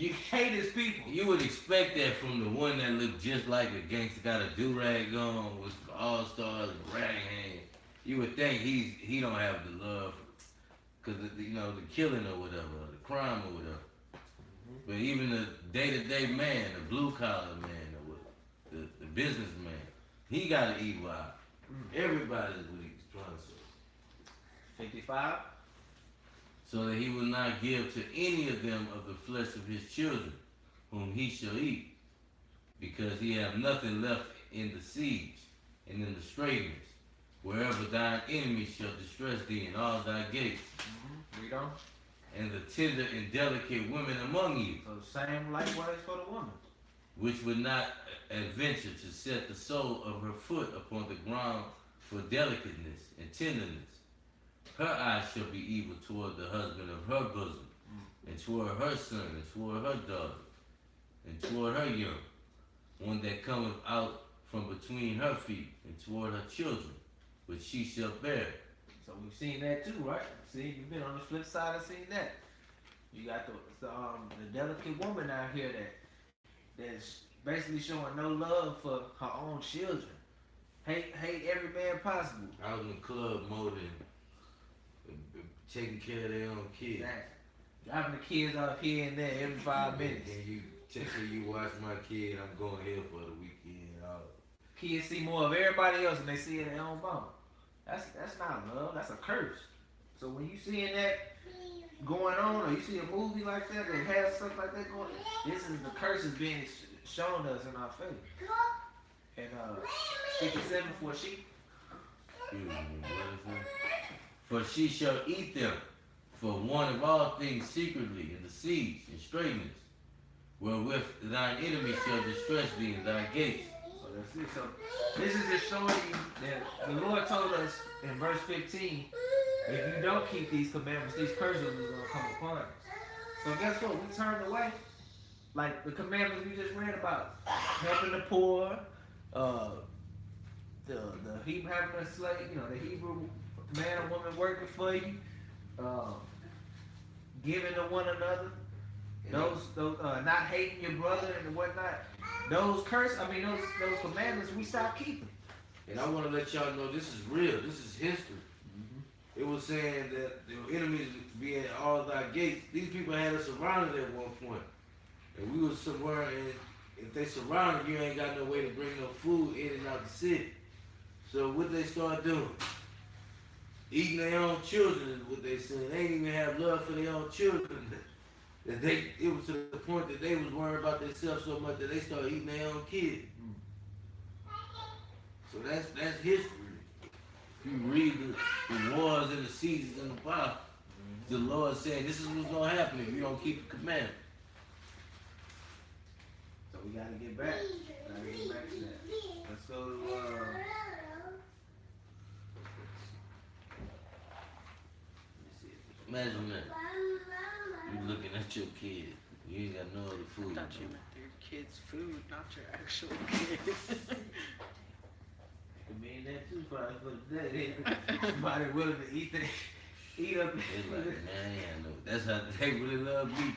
hate his people. You would expect that from the one that looked just like a gangster, got a do-rag on, with all-stars, rag hand. You would think he don't have the love, cause the killing or whatever, or the crime or whatever. But even the day-to-day man, the blue-collar man, or what, the businessman, he got an evil eye. Everybody is what he's trying to say. 55. So that he will not give to any of them of the flesh of his children, whom he shall eat, because he have nothing left in the siege and in the straitness, wherever thine enemy shall distress thee in all thy gates, Read on. and the tender and delicate women among you, So same likewise for the woman. which would not adventure to set the sole of her foot upon the ground for delicateness and tenderness. Her eyes shall be evil toward the husband of her bosom, and toward her son, and toward her daughter, and toward her young, one that cometh out from between her feet, and toward her children, which she shall bear. So we've seen that too, right? See, you've been on the flip side and seen that. You got the delicate woman out here that's basically showing no love for her own children. Hate every man possible. Out in the club more than taking care of their own kids. Driving the kids out here and there every 5 minutes. Can you take care, you watch my kid, I'm going here for the weekend. Kids see more of everybody else than they see in their own mama. That's not love. That's a curse. So when you seeing that going on, or you see a movie like that that has stuff like that going on, this is the curse is being shown us in our face. And 57 for sheep. Excuse me, what is it? For she shall eat them, for one of all things secretly in the siege and straitness, wherewith thine enemy shall distress thee in thy gates. So that's it. So this is just showing you that the Lord told us in verse 15, if you don't keep these commandments, these curses are going to come upon us. So guess what? We turned away. Like the commandments we just read about, helping the poor, the having a slave, the Hebrew man or woman working for you, giving to one another, those not hating your brother and whatnot. Those those commandments we stopped keeping. And I want to let y'all know this is real. This is history. It was saying that the enemies be at all thy gates. These people had us surrounded at one point. And we was surrounded. If they surrounded you, ain't got no way to bring no food in and out the city. So what they start doing? Eating their own children is what they said. They ain't even have love for their own children. It was to the point that they was worried about themselves so much that they started eating their own kids. So that's history. If you read the wars and the sieges in the Bible, the Lord saying this is what's gonna happen if you don't keep the commandment. So we gotta get back. Gotta get back to that. Let's go to Imagine that. You looking at your kid. You ain't got no other food. I thought you meant your kid's food, not your actual kid. I mean that too for the day. Somebody willing to eat up. It's like, man, I know. That's how they really love me.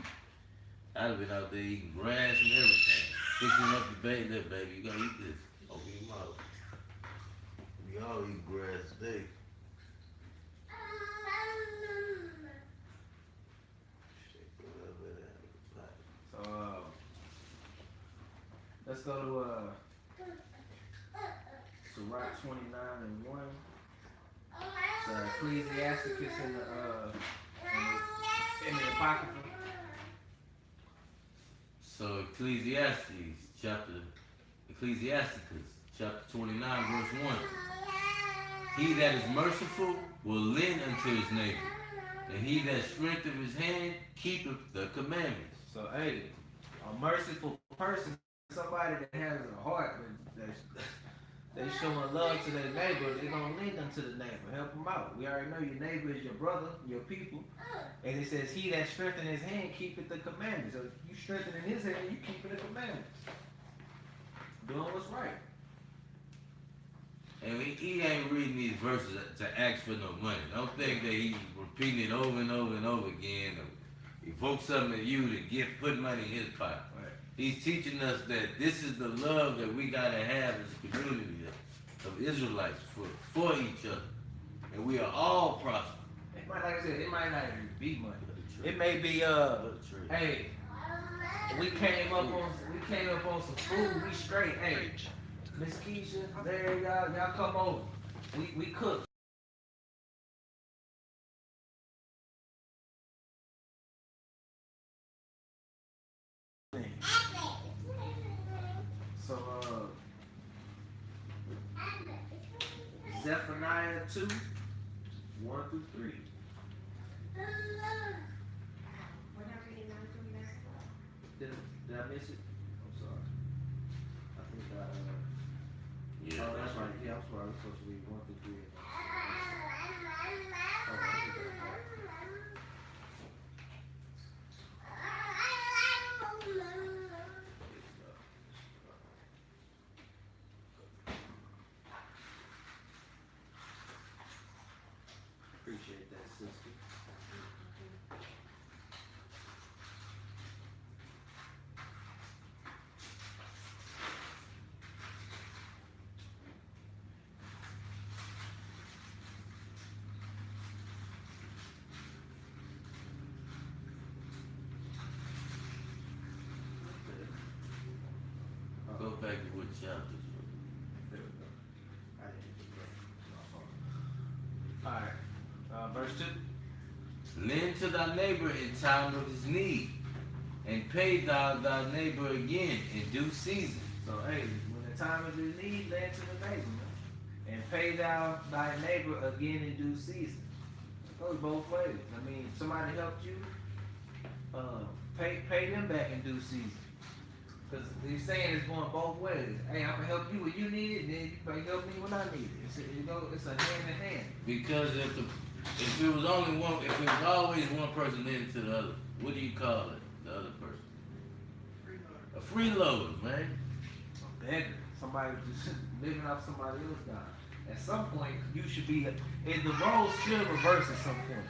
I'd have been out there eating grass and everything. Fixing up the baby. Look, baby, you gotta eat this. Open your mouth. We all eat grass today. So let's go to Sirach 29:1. Ecclesiasticus in the Apocrypha. So Ecclesiasticus chapter 29, verse 1. He that is merciful will lend unto his neighbor, and he that strengtheneth his hand keepeth the commandments. So, hey, a merciful person, somebody that has a heart, they showing love to their neighbor, they're going to lend unto the neighbor, help them out. We already know your neighbor is your brother, your people. And it says, he that strengtheneth his hand keepeth the commandments. So, you strengthening his hand, you keeping the commandments. Doing what's right. And he ain't reading these verses to ask for no money. Don't think that he's repeating it over and over and over again. Or evoke something to you to put money in his pocket. Right. He's teaching us that this is the love that we gotta have as a community of Israelites for each other. And we are all prosperous. It might, like I said, it might not even be money. It may be, hey, we came up on some food, we straight, hey, Miss Keisha, there y'all come over. We cook. So Zephaniah 2, 1 through 3. We're not reading 9 through 11. Did I miss it? I'm sorry. I think Yeah. oh, that's right. Yeah, I'm sorry. I'm supposed to read 1 through 3. Appreciate that, sister. Go back to what chapter? There we go. I didn't hit the button. Alright. Verse 2. Lend to thy neighbor in time of his need, and pay thou thy neighbor again in due season. So, hey, when the time of his need, lend to the neighbor, man. And pay thou thy neighbor again in due season. It goes both ways. I mean, somebody helped you, pay them back in due season. Because he's saying it's going both ways. Hey, I'm going to help you when you need it, then you can help me when I need it. It's a hand in hand. Because if it was only one, if it was always one person into the other, what do you call it? The other person? A freeloader, man. A beggar. Somebody just living off somebody else's dime. At some point, you should be, and the roles should reverse at some point.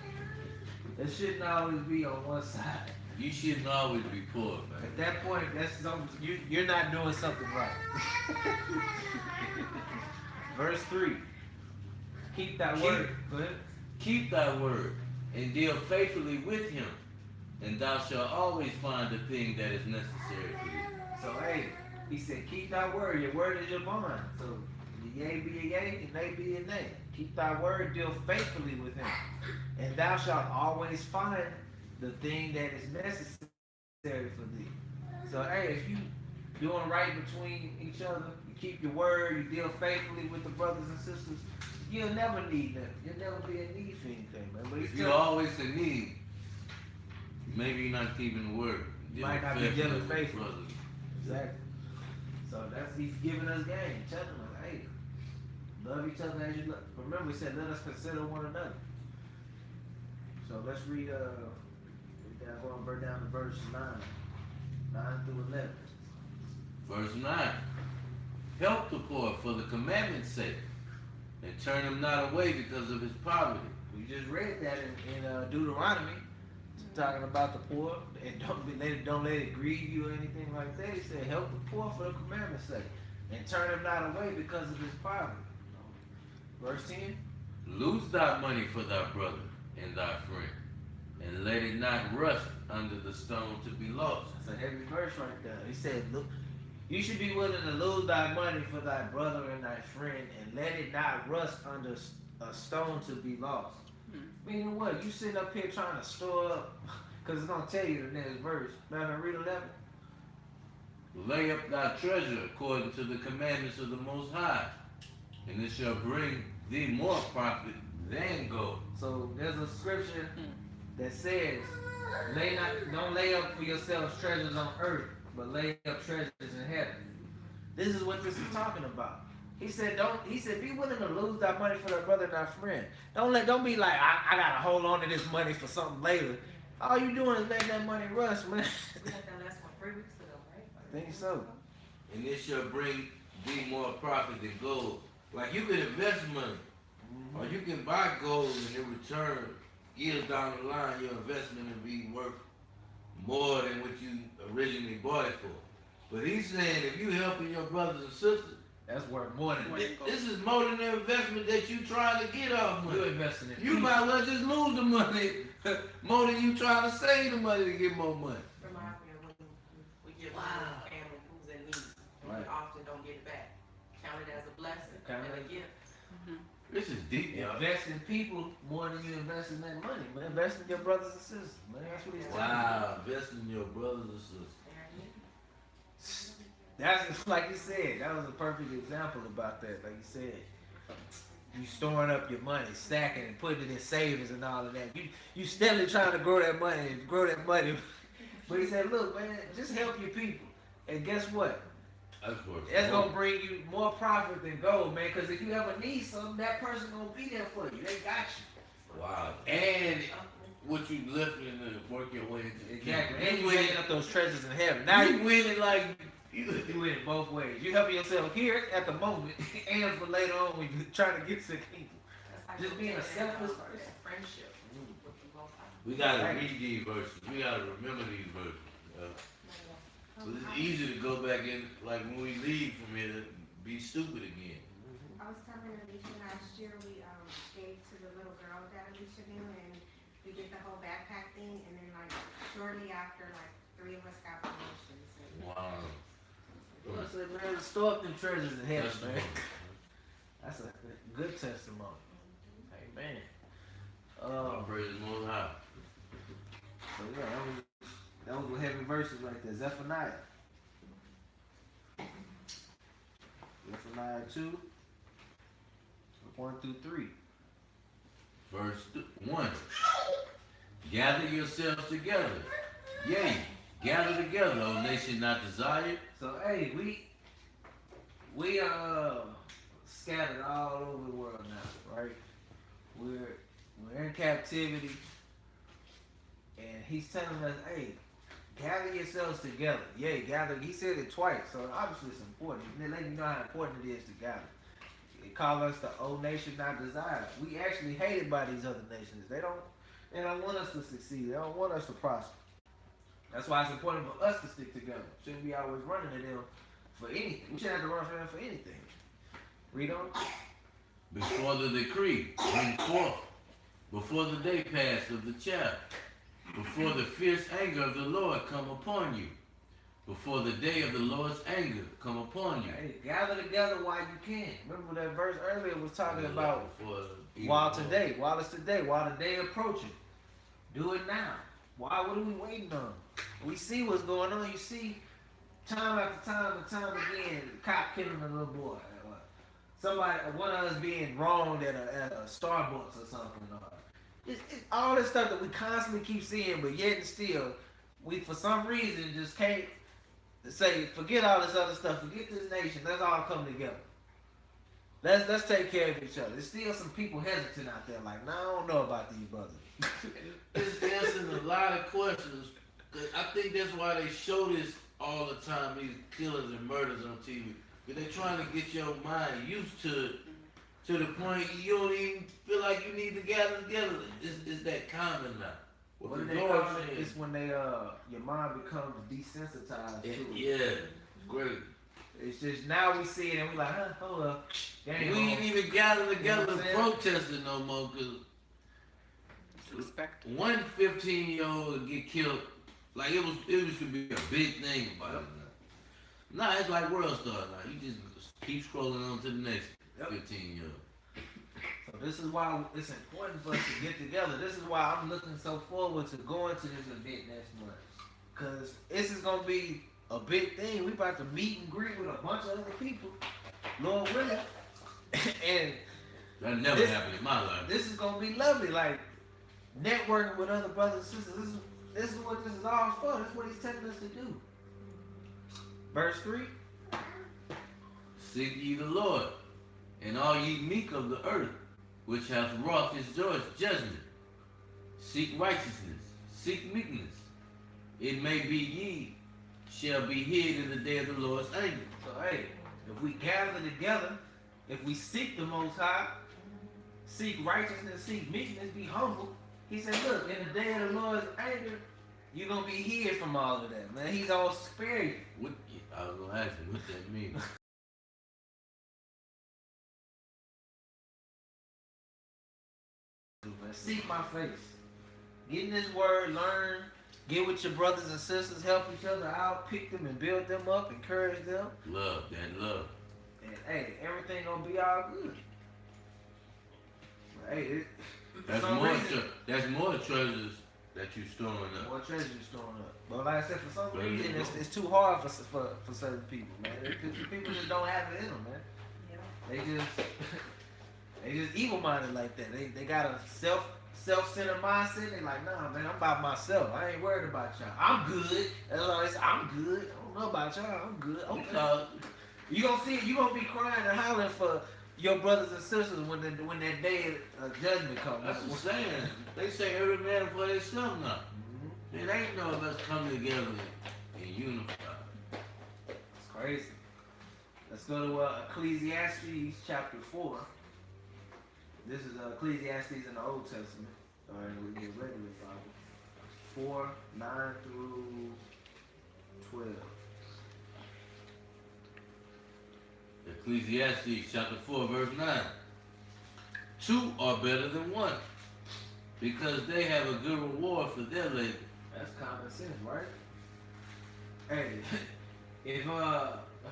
It shouldn't always be on one side. You shouldn't always be poor, man. At that point, you're not doing something right. Verse 3. Keep that word. Go ahead. Keep thy word, and deal faithfully with him, and thou shalt always find the thing that is necessary for you. So, hey, he said, keep thy word. Your word is your bond. So, your yea be a yea, and nay be a nay. Keep thy word, deal faithfully with him. And thou shalt always find the thing that is necessary for thee. So, hey, if you doing right between each other, you keep your word, you deal faithfully with the brothers and sisters, you'll never need them. You'll never be in need for anything, man. But If you're always in need, maybe you're not keeping the word. You might not be dealing with faithfully. brothers. Exactly. So he's giving us game, telling us, hey, love each other as you love. Remember, he said, let us consider one another. So let's read. Going down to verse 9 through 11. Verse 9. Help the poor for the commandment's sake, and turn him not away because of his poverty. We just read that in Deuteronomy, talking about the poor, and don't let it grieve you or anything like that. He said, help the poor for the commandment's sake, and turn him not away because of his poverty. Verse 10. Lose thy money for thy brother and thy friend, and let it not rust under the stone to be lost. That's a heavy verse right there. He said, look, you should be willing to lose thy money for thy brother and thy friend, and let it not rust under a stone to be lost. Meaning what? You sitting up here trying to store up, because it's going to tell you the next verse. Now, read 11. Lay up thy treasure according to the commandments of the Most High, and it shall bring thee more profit than gold. So there's a scripture that says, don't lay up for yourselves treasures on earth, but lay up treasures in heaven. This is what this is talking about. He said, be willing to lose that money for that brother and our friend. Don't be like, I gotta hold on to this money for something later. All you doing is letting that money rust, man. We had that last one 3 weeks ago, right? I think so. And it shall bring thee more profit than gold. Like you can invest money, or you can buy gold and in return, years down the line, your investment will be worth more than what you originally bought it for. But he's saying if you helping your brothers and sisters, That's worth more than this is more than the investment that you trying to get off money. you're investing in. You might well just lose the money more than you trying to save the money to get more money. Reminds me of when we give Wow. a family who's in need, and Right. we often don't get it back. Count it as a blessing Count and it. a gift. This is deep, y'all. Invest in people more than you invest in that money, man. Invest in your brothers and sisters, man. That's what he's telling you. Wow, invest in your brothers and sisters. That's like you said. That was a perfect example about that. Like you said, you storing up your money, stacking and putting it in savings and all of that. You steadily trying to grow that money and grow that money. But he said, look, man, just help your people. And guess what? That's worth That's more. gonna bring you more profit than gold, man. Because if you ever need something, that person gonna be there for you. They got you. Wow. And what you lifting and work your way into. Exactly. And you ending up those treasures in heaven. Now You win it like you win it both ways. You helping yourself here at the moment, and for later on when you're trying to get to the kingdom. That's how Just you being a take that selfless out, person. that friendship with the Most High. we gotta read these verses. We gotta remember these verses. But it's easy to go back in, like when we leave from here, be stupid again. I was telling Alicia last year, we gave to the little girl that Alicia knew, and we did the whole backpack thing, and then like shortly after, like 3 of us got promotions. And Wow. I said, man, store up them treasures in heaven, Testimony. man. That's a good testimony. Amen. Praise the Most High. So yeah, that was heavy verses right there. Zephaniah. Zephaniah 2, 1 through 3. Verse 1. Gather yourselves together. Yea, gather together, O nation not desired. So hey, we scattered all over the world now, right? We're in captivity, and he's telling us, hey, gather yourselves together. Yeah, gather. He said it twice, so obviously it's important. They let you know how important it is to gather. They call us the old nation not desired. We actually hated by these other nations. They don't want us to succeed. They don't want us to prosper. That's why it's important for us to stick together. Shouldn't be always running to them for anything. We shouldn't have to run for them for anything. Read on. Before the decree went forth, before the day passed of the child, before the fierce anger of the Lord come upon you, before the day of the Lord's anger come upon you. Hey, gather together while you can. Remember that verse earlier was talking about Before the while evil today, while it's today, while the day approaching. Do it now. Why? What are we waiting on? We see what's going on. You see, time after time and time again, the cop killing a little boy. Somebody, one of us being wronged at a Starbucks or something. It's all this stuff that we constantly keep seeing, but yet and still, we for some reason just can't say, forget all this other stuff, forget this nation, let's all come together. Let's take care of each other. There's still some people hesitant out there, like, nah, I don't know about these brothers. It's answering a lot of questions. 'Cause I think that's why they show this all the time, these killers and murders on TV. Because they're trying to get your mind used to it, to the point you don't even feel like you need to gather together. It's that common now. What do the they Lord call it? said. It's when they your mind becomes desensitized to it. Yeah, great. It's just now we see it and we're like, huh, hold up. They We ain't ain't wrong. even gather You together know what to I'm saying? protest it no more. Because Respect. one 15-year-old get killed, like it was to be a big thing about it now. Nah, it's like World Star now. You just keep scrolling on to the next Yep. 15-year-old. So this is why it's important for us to get together. This is why I'm looking so forward to going to this event next month. Cause this is gonna be a big thing. We about to meet and greet with a bunch of other people, Lord willing, and That never This- happened in my life. this is gonna be lovely. Like networking with other brothers and sisters. This is what this is all for. This is what he's telling us to do. Verse 3. Seek ye the Lord, and all ye meek of the earth, which hath wrought his judgment. Seek righteousness, seek meekness. It may be ye shall be hid in the day of the Lord's anger. So hey, if we gather together, if we seek the Most High, seek righteousness, seek meekness, be humble. He said, look, in the day of the Lord's anger, you're gonna be hid from all of that, man. He's all spare you. What, I was gonna ask you what that means. Man, seek my face. Get in this word, learn, get with your brothers and sisters, help each other out, pick them and build them up, encourage them. Love, that love. And hey, everything gonna be all good. But, hey, That's some more, reason- that's more treasures that you storing up. more treasures storing up. But like I said, for some There you reason, go. it's too hard for certain people, man. People just don't have it in them, man. They just evil minded like that. They got a self-centered mindset. They like, nah, man, I'm about myself. I ain't worried about y'all. I'm good. That's all they say. I'm good. I don't know about y'all. I'm good. Okay. Because You gonna see? You gonna be crying and hollering for your brothers and sisters when that day of judgment comes. that's what I'm saying. They say every man for himself now. Mhm. It ain't no of us come together and unify. It's crazy. Let's go to Ecclesiastes chapter 4. This is Ecclesiastes in the Old Testament. All right, we get ready with Bible. 4, 9 through 12. Ecclesiastes chapter 4, verse 9. Two are better than one, because they have a good reward for their labor. That's common sense, right? Hey, if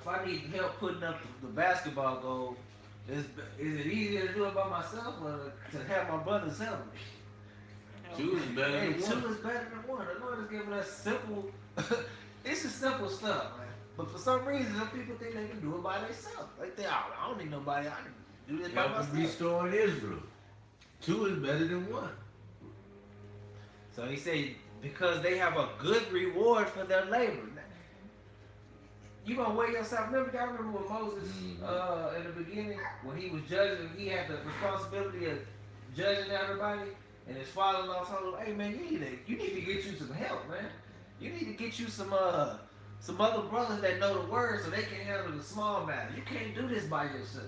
I need help putting up the basketball goal, is it easier to do it by myself or to have my brothers help me? Two is better Hey, than two one. is better than one. The Lord is giving us simple. This is simple stuff, man. But for some reason, some people think they can do it by themselves. Like they, oh, I don't need nobody. I can do this by Help myself. restoring Israel. Two is better than one. So he said, because they have a good reward for their labor. You gonna weigh yourself. Y'all remember when Moses, in the beginning, when he was judging, he had the responsibility of judging everybody, and his father-in-law told him, "Hey man, you need to get you some help, man. You need to get you some other brothers that know the word so they can handle the small matter. You can't do this by yourself."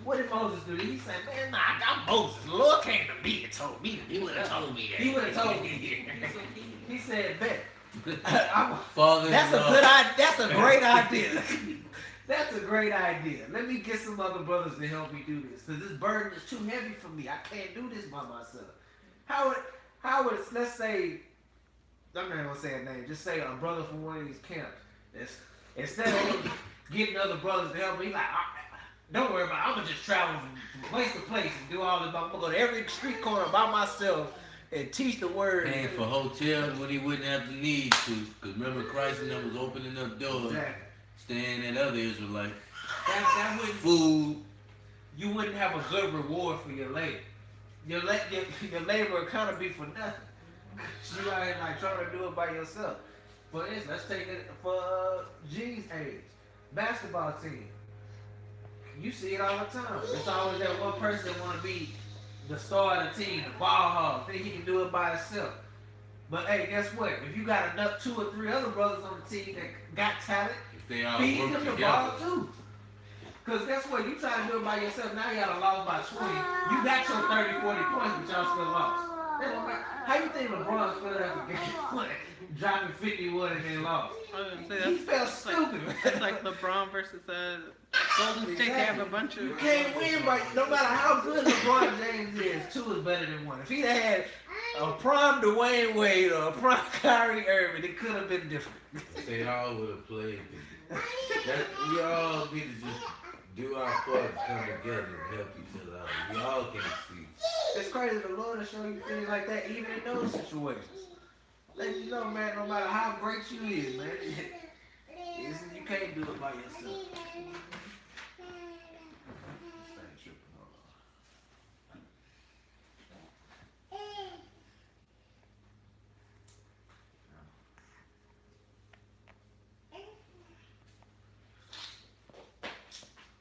What did Moses do? He said, "Man, nah, I got Moses. The Lord came to me and told me. He would have told me that. He would have told me." He said, "Bet." Father, That's a good idea. That's a great idea. That's a great idea. Let me get some other brothers to help me do this, because this burden is too heavy for me. I can't do this by myself. How would let's say, I'm not gonna say a name. Just say a brother from one of these camps. Instead of getting other brothers to help me, like, don't worry about it. I'm gonna just travel from place to place and do all this. I'm gonna go to every street corner by myself and teach the word. paying for hotels when he wouldn't have to need to. Because remember, Christ and them was opening up doors, Exactly. staying at other Israelites. That wouldn't. Food. You wouldn't have a good reward for your labor. Your labor would kind of be for nothing. You out here like trying to do it by yourself. For instance, let's take it for G's age. Basketball team. You see it all the time. It's always that one person that want to be the star of the team, the ball hog, think he can do it by himself. But hey, guess what? If you got enough 2 or 3 other brothers on the team that got talent, If they all feed work them the together. ball too. Cause guess what? You try to do it by yourself. Now y'all lost by 20. You got your 30, 40 points, but y'all still lost. That don't matter. How you think LeBron felt after game dropping 51 and then lost? I was gonna say, He that's, felt that's like, stupid, man. that's like LeBron versus Golden State. They have a bunch of. You can't win, but no matter how good LeBron James is, 2 is better than 1. If he'd had a prime Dwayne Wade or a prime Kyrie Irving, it could have been different. They all would have played. We all need to just do our part to come together and help each other out. We all can see. It's crazy. The Lord will show you things like that even in those situations. Let you know, man, no matter how great you is, man, can't do it by yourself. This thing tripping, hold on.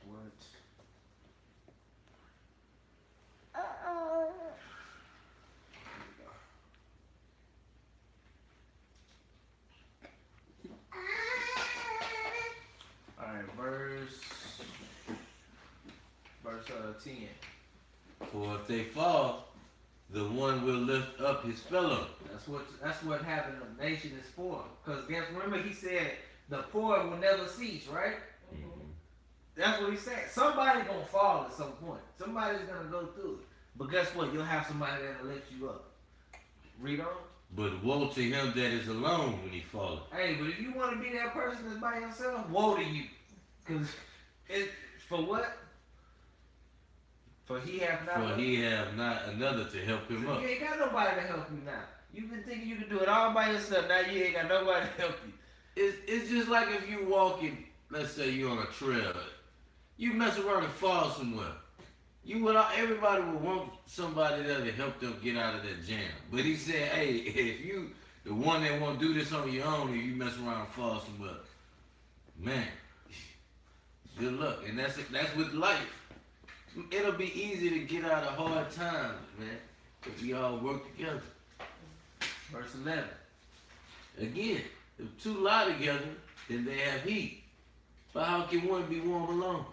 What? Alright, verse 10. For if they fall, the one will lift up his fellow. That's what having a nation is for. Because remember he said the poor will never cease, right? That's what he said. Somebody gonna fall at some point. Somebody's gonna go through it. But guess what? You'll have somebody that'll lift you up. Read on. But woe to him that is alone when he falleth. Hey, but if you want to be that person that's by yourself, woe to you. Because for what? For he have not. For he have not another to help him up. You ain't got nobody to help you now. You've been thinking you can do it all by yourself. Now you ain't got nobody to help you. It's just like if you walking, let's say you're on a trail, you mess around and fall somewhere. Everybody would want somebody there to help them get out of that jam. But he said, hey, if you the one that won't do this on your own, and you mess around and fall somewhere, man, good luck. And that's with life. It'll be easy to get out of hard times, man, if we all work together. Verse 11. Again, if two lie together, then they have heat. But how can one be warm alone?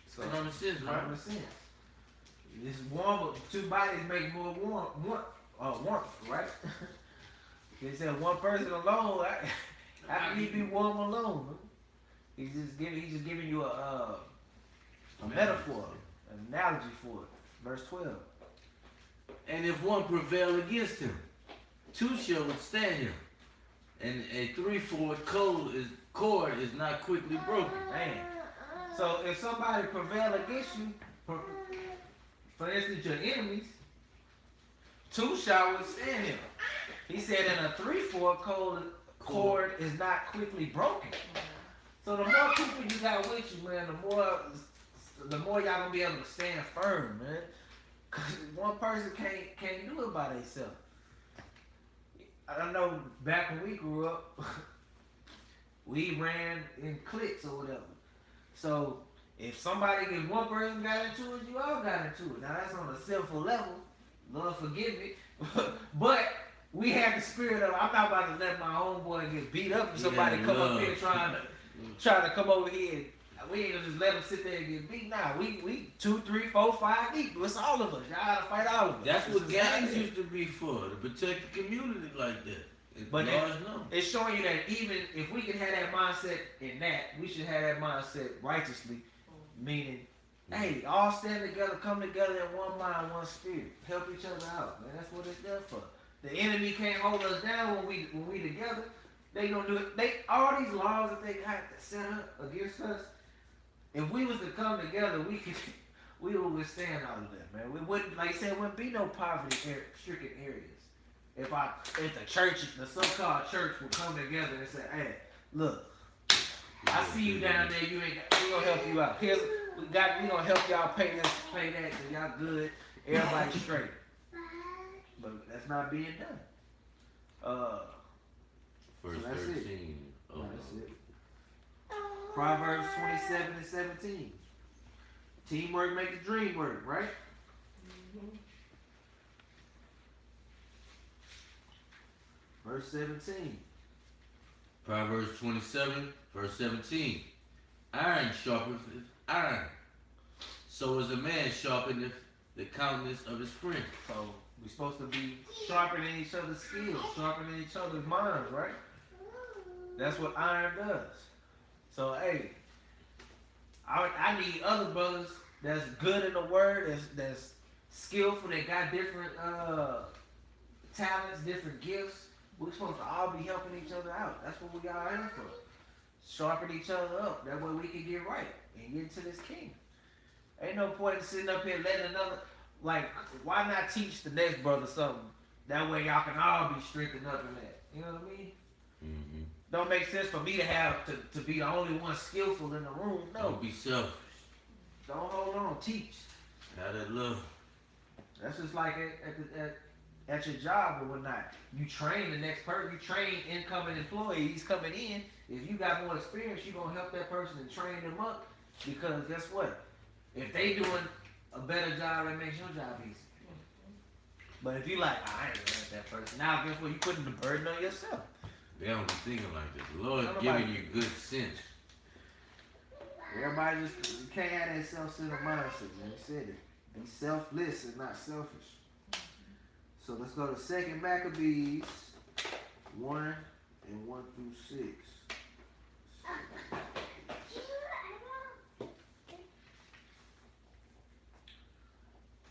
So, Common sense, right? common sense. This warm, two bodies make more warmth, right? They said one person alone, how can he be warm alone? He's just giving you a metaphor, an analogy for it. Verse 12. And if one prevail against him, two shall withstand him. And a three-fold cord is not quickly broken. Man. So if somebody prevail against you, for instance, your enemies, two shall withstand him. He said, and a three-fold cord is not quickly broken. So the more people you got with you, man, the more y'all gonna be able to stand firm, man. Cause one person can't do it by themselves. I know back when we grew up, we ran in cliques or whatever. So if one person got into it, you all got into it. Now that's on a sinful level. Lord forgive me. But we had the spirit of, I'm not about to let my homeboy get beat up and somebody come up here trying to come over here and we ain't gonna just let them sit there and get beat. Nah, we 2, 3, 4, 5 deep. It's all of us. Y'all gotta fight all of us. That's what gangs used to be for, to protect the community like that. But it's showing you that even if we can have that mindset in that, we should have that mindset righteously, meaning, hey, all stand together, come together in one mind, one spirit, help each other out, man. That's what it's there for. The enemy can't hold us down when we together. They gonna do it. All these laws that they got set up against us. If we was to come together, we would withstand all of that, man. We wouldn't, like I said, wouldn't be no poverty-stricken areas. If the church, the so-called church, would come together and say, "Hey, look, I see you down there. We gonna help you out. We gonna help y'all pay that, so y'all good. Everybody straight." But that's not being done. Verse So that's 13. Oh, That's it. Proverbs 27 and 17. Teamwork makes the dream work, right? Verse 17. Proverbs 27, verse 17. Iron sharpeneth iron. So is a man sharpeneth the countenance of his friend. So we're supposed to be sharpening each other's skills, sharpening each other's minds, right? That's what iron does. So hey, I need other brothers that's good in the word, that's skillful, that got different talents, different gifts. We're supposed to all be helping each other out. That's what we all here for. Sharpen each other up. That way we can get right and get into this kingdom. Ain't no point in sitting up here letting another, like, why not teach the next brother something? That way y'all can all be strengthened up in that. You know what I mean? Mm-hmm. don't make sense for me to have to be the only one skillful in the room. No, Don't be selfish. don't hold on. Teach. Have that love. That's just like at your job or whatnot. You train the next person. You train incoming employees coming in. If you got more experience, you're gonna help that person and train them up. Because guess what? If they doing a better job, it makes your job easy. But if you like, I ain't gonna let that person. Now guess what? You putting the burden on yourself. They don't be thinking like this. The Lord Nobody- giving you good sense. Everybody just you can't have that self-centered mindset, man. He said it. Be selfless and not selfish. So let's go to 2nd Maccabees 1 and 1 through 6.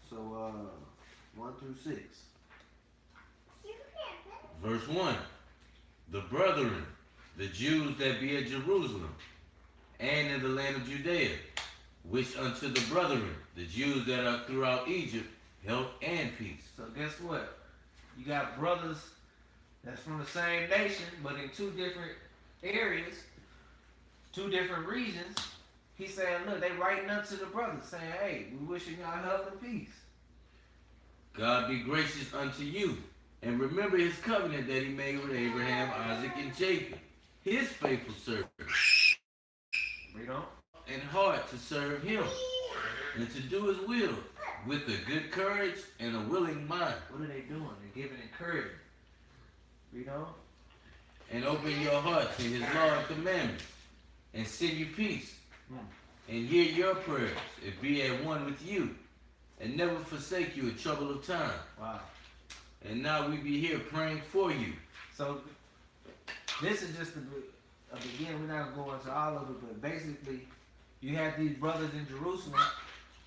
So 1 through 6. Verse 1. The brethren, the Jews that be at Jerusalem, and in the land of Judea, which unto the brethren, the Jews that are throughout Egypt, health and peace. So guess what? You got brothers that's from the same nation, but in two different areas, two different regions. He's saying, look, they writing up to the brothers, saying, hey, we wishing y'all health and peace. God be gracious unto you, and remember his covenant that he made with Abraham, Isaac, and Jacob, his faithful servants, Read on. and heart to serve him, and to do his will, with a good courage and a willing mind. What are they doing? They're giving encouragement. Read on. And open your heart to his law and commandments, and send you peace, and hear your prayers, and be at one with you, and never forsake you in trouble of time. Wow. And now we be here praying for you. So this is just again, we're not going to all of it, but basically, you have these brothers in Jerusalem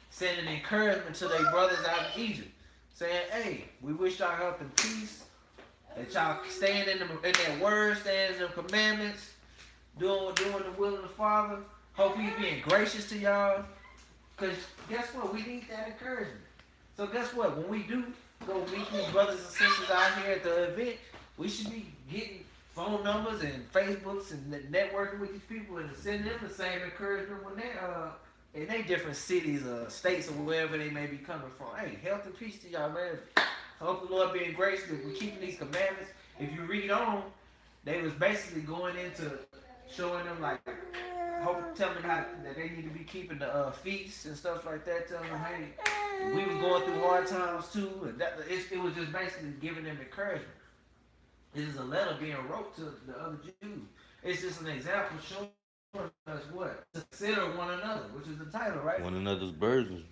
sending encouragement to their brothers out in Egypt, saying, "Hey, we wish y'all health and peace. That y'all stand in their word, stand in their commandments, doing the will of the Father. Hope He's being gracious to y'all. Cause guess what? We need that encouragement. So guess what? When we do go meet these brothers and sisters out here at the event, we should be getting phone numbers and Facebooks and networking with these people and sending them the same encouragement when they're in their different cities or states or wherever they may be coming from. Hey, health and peace to y'all, man. Hope the Lord being gracious if we're keeping these commandments. If you read on, they was basically going into showing them like, telling them how that they need to be keeping the feasts and stuff like that. Telling them, hey, we was going through hard times too, and it was just basically giving them encouragement. This is a letter being wrote to the other Jews. It's just an example showing us what to consider one another, which is the title, right? One another's burdens.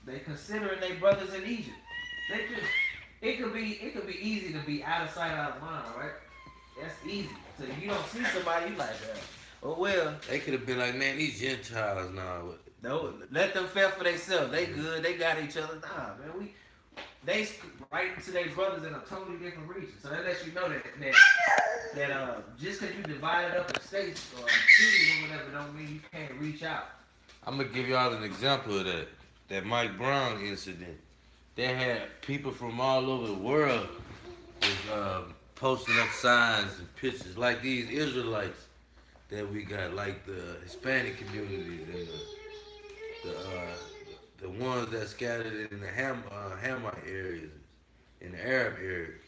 They considering their brothers in Egypt. They just it could be easy to be out of sight, out of mind, right? That's easy. So if you don't see somebody, you like that. Oh well. They could have been like, man, these Gentiles now. No, let them fend for themselves. They good. They got each other. Nah, man. They writing to their brothers in a totally different region. So that lets you know that just because you divided up in states or cities or whatever, don't mean you can't reach out. I'm gonna give y'all an example of that Mike Brown incident. They had people from all over the world was, posting up signs and pictures like these Israelites that we got, like the Hispanic communities and the ones that scattered in the Hamite areas, in the Arab areas.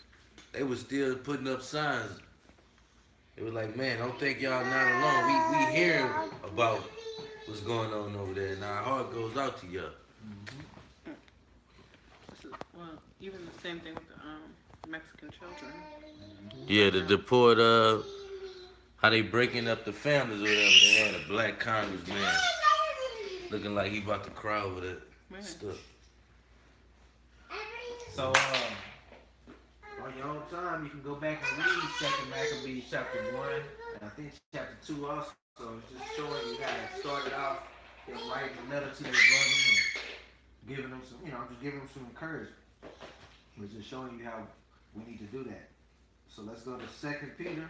They was still putting up signs. It was like, man, don't think y'all not alone. We hearing about what's going on over there, and our heart goes out to y'all. Well, even the same thing with the Mexican children. Yeah, the deport how they breaking up the families or whatever. They had a black congressman looking like he about to cry over that stuff. So on your own time, you can go back and read 2nd Maccabees chapter 1, and I think chapter 2 also. It's just showing you how it started off, them writing a letter to their brothers and giving them some, just giving them some encouragement. It's just showing you how we need to do that. So let's go to 2nd Peter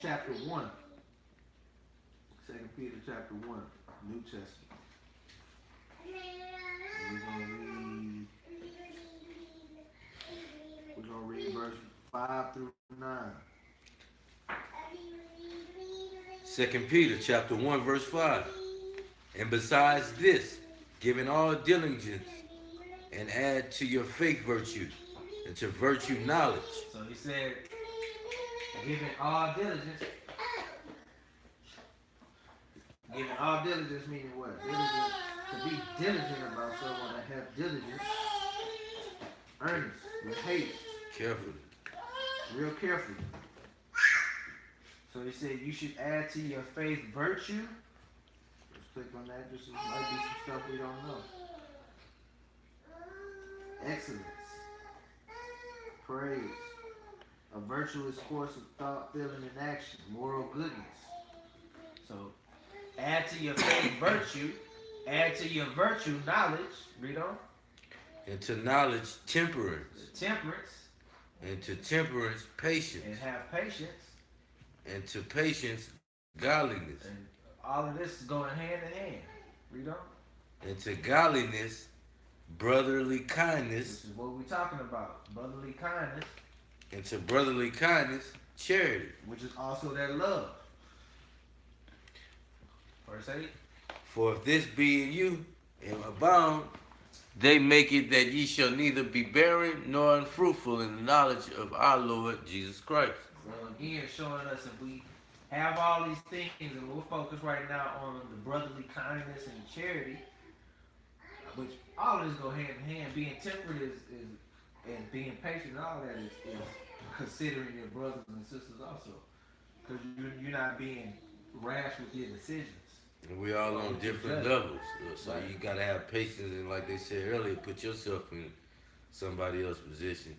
chapter 1. 2 Peter chapter 1, New Testament. We're gonna read verse 5 through 9. 2 Peter chapter 1, verse 5. And besides this, giving all diligence, and add to your faith virtue, and to virtue knowledge. So he said, giving all diligence. Giving all diligence meaning what? Diligence, to be diligent about someone, to have diligence, earnest, with haste, Carefully. real carefully. So he said you should add to your faith virtue. Let's click on that. Just might be some stuff we don't know. Excellence, praise, a virtuous course of thought, feeling, and action, moral goodness. So add to your faith virtue, add to your virtue knowledge. Read on. And to knowledge temperance. Temperance, And to temperance patience. and have patience. And to patience godliness. And all of this is going hand in hand. Read on. And to godliness brotherly This kindness. is what we're talking about. Brotherly kindness, And to brotherly kindness charity. which is also that love. Verse 8. For if this be in you and abound, they make it that ye shall neither be barren nor unfruitful in the knowledge of our Lord Jesus Christ. So again, showing us if we have all these things, and we're focused right now on the brotherly kindness and charity, which all of this go hand in hand. Being temperate is and being patient, all that is considering your brothers and sisters also, because you're not being rash with your decisions. And we all on different levels. So you gotta have patience and, like they said earlier, put yourself in somebody else's position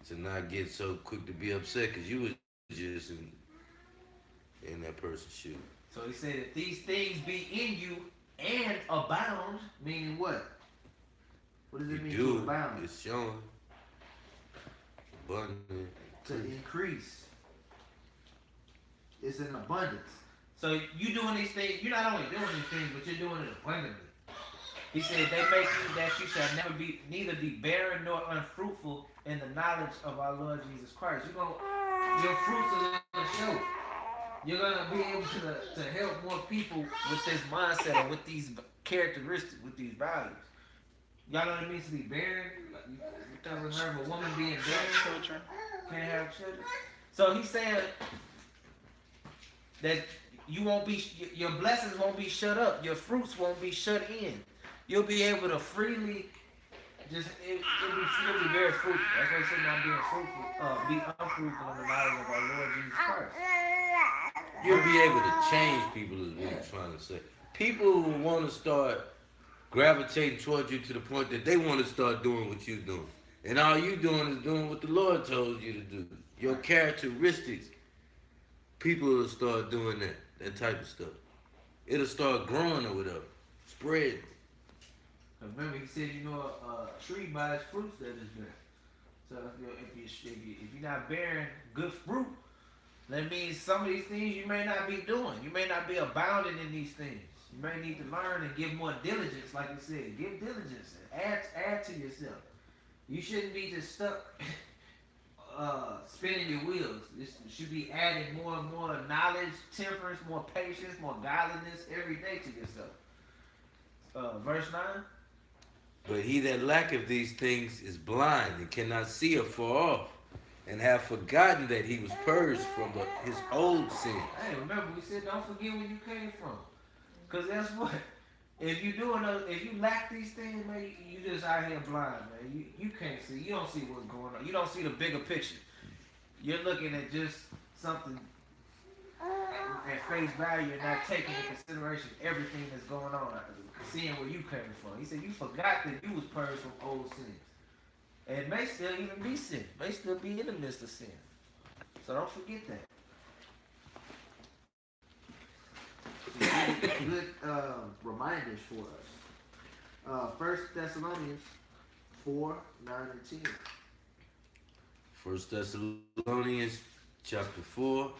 to not get so quick to be upset because you was just in that person's shoe. So he said, if these things be in you and abound, meaning what? What does it mean to abound? It's showing abundant. To increase. It's in abundance. So you doing these things, you're not only doing these things, but you're doing it abundantly. He said, they make you that you shall neither be barren nor unfruitful in the knowledge of our Lord Jesus Christ. Your fruits are going to show. You're going to be able to help more people with this mindset or with these characteristics, with these values. Y'all know what it means to be barren? You ever heard of a woman being barren? Children. Can't have children. So he's saying that you won't be, your blessings won't be shut up. Your fruits won't be shut in. You'll be able to freely, it'll be very fruitful. That's why he said not being fruitful, be unfruitful in the knowledge of our Lord Jesus Christ. You'll be able to change people is what I'm trying to say. People who want to start gravitating towards you to the point that they want to start doing what you're doing. And all you doing is doing what the Lord told you to do. Your characteristics, people will start doing that type of stuff. It'll start growing or whatever, spreading. Remember, he said, a tree by its fruits that is bearing. So if you're not bearing good fruit, that means some of these things you may not be doing. You may not be abounding in these things. You may need to learn and give more diligence, like you said. Give diligence. Add to yourself. You shouldn't be just stuck spinning your wheels. You should be adding more and more knowledge, temperance, more patience, more godliness every day to yourself. Verse 9. But he that lacketh these things is blind and cannot see afar off, and have forgotten that he was purged from his old sin. Hey, remember we said don't forget where you came from. Cause that's what. If you lack these things, man, you just out here blind, man. You can't see. You don't see what's going on. You don't see the bigger picture. You're looking at just something at face value and not taking into consideration everything that's going on, seeing where you came from. He said you forgot that you was purged from old sins. And it may still even be sin. May still be in the midst of sin. So don't forget that. Good reminders for us. 1 Thessalonians 4, 9 and 10. 1 Thessalonians chapter 4,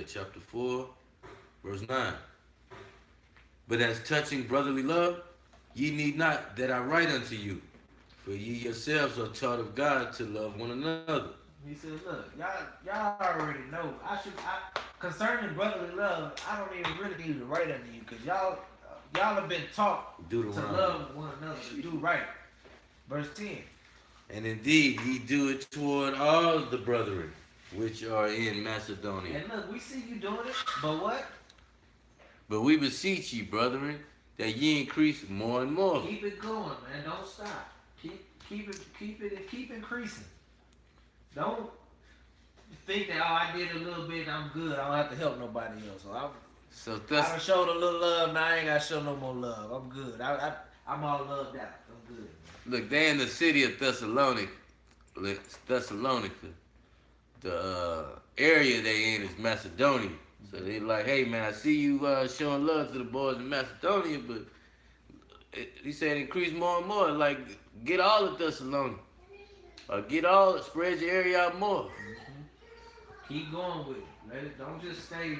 chapter 4, verse 9. But as touching brotherly love, ye need not that I write unto you, for ye yourselves are taught of God to love one another. He said, look, y'all already know. Concerning brotherly love, I don't even really need to write unto you, because y'all have been taught Do to the wrong. love one another, to do right. Verse 10. And indeed, ye do it toward all the brethren which are in Macedonia. And look, we see you doing it, but what? But we beseech ye, brethren, that ye increase more and more. Keep it going, man. Don't stop. Keep increasing. Don't think that, oh, I did a little bit, I'm good. I don't have to help nobody else. So I thus, done showed a little love, now I ain't gotta show no more love. I'm good. I'm all loved out. I'm good. look, they in the city of Thessalonica. The area they in is Macedonia. So they like, hey man, I see you showing love to the boys in Macedonia, but he said increase more and more. Like, get all of Thessalonica. Or spread your area out more. Keep going with it. Don't just stay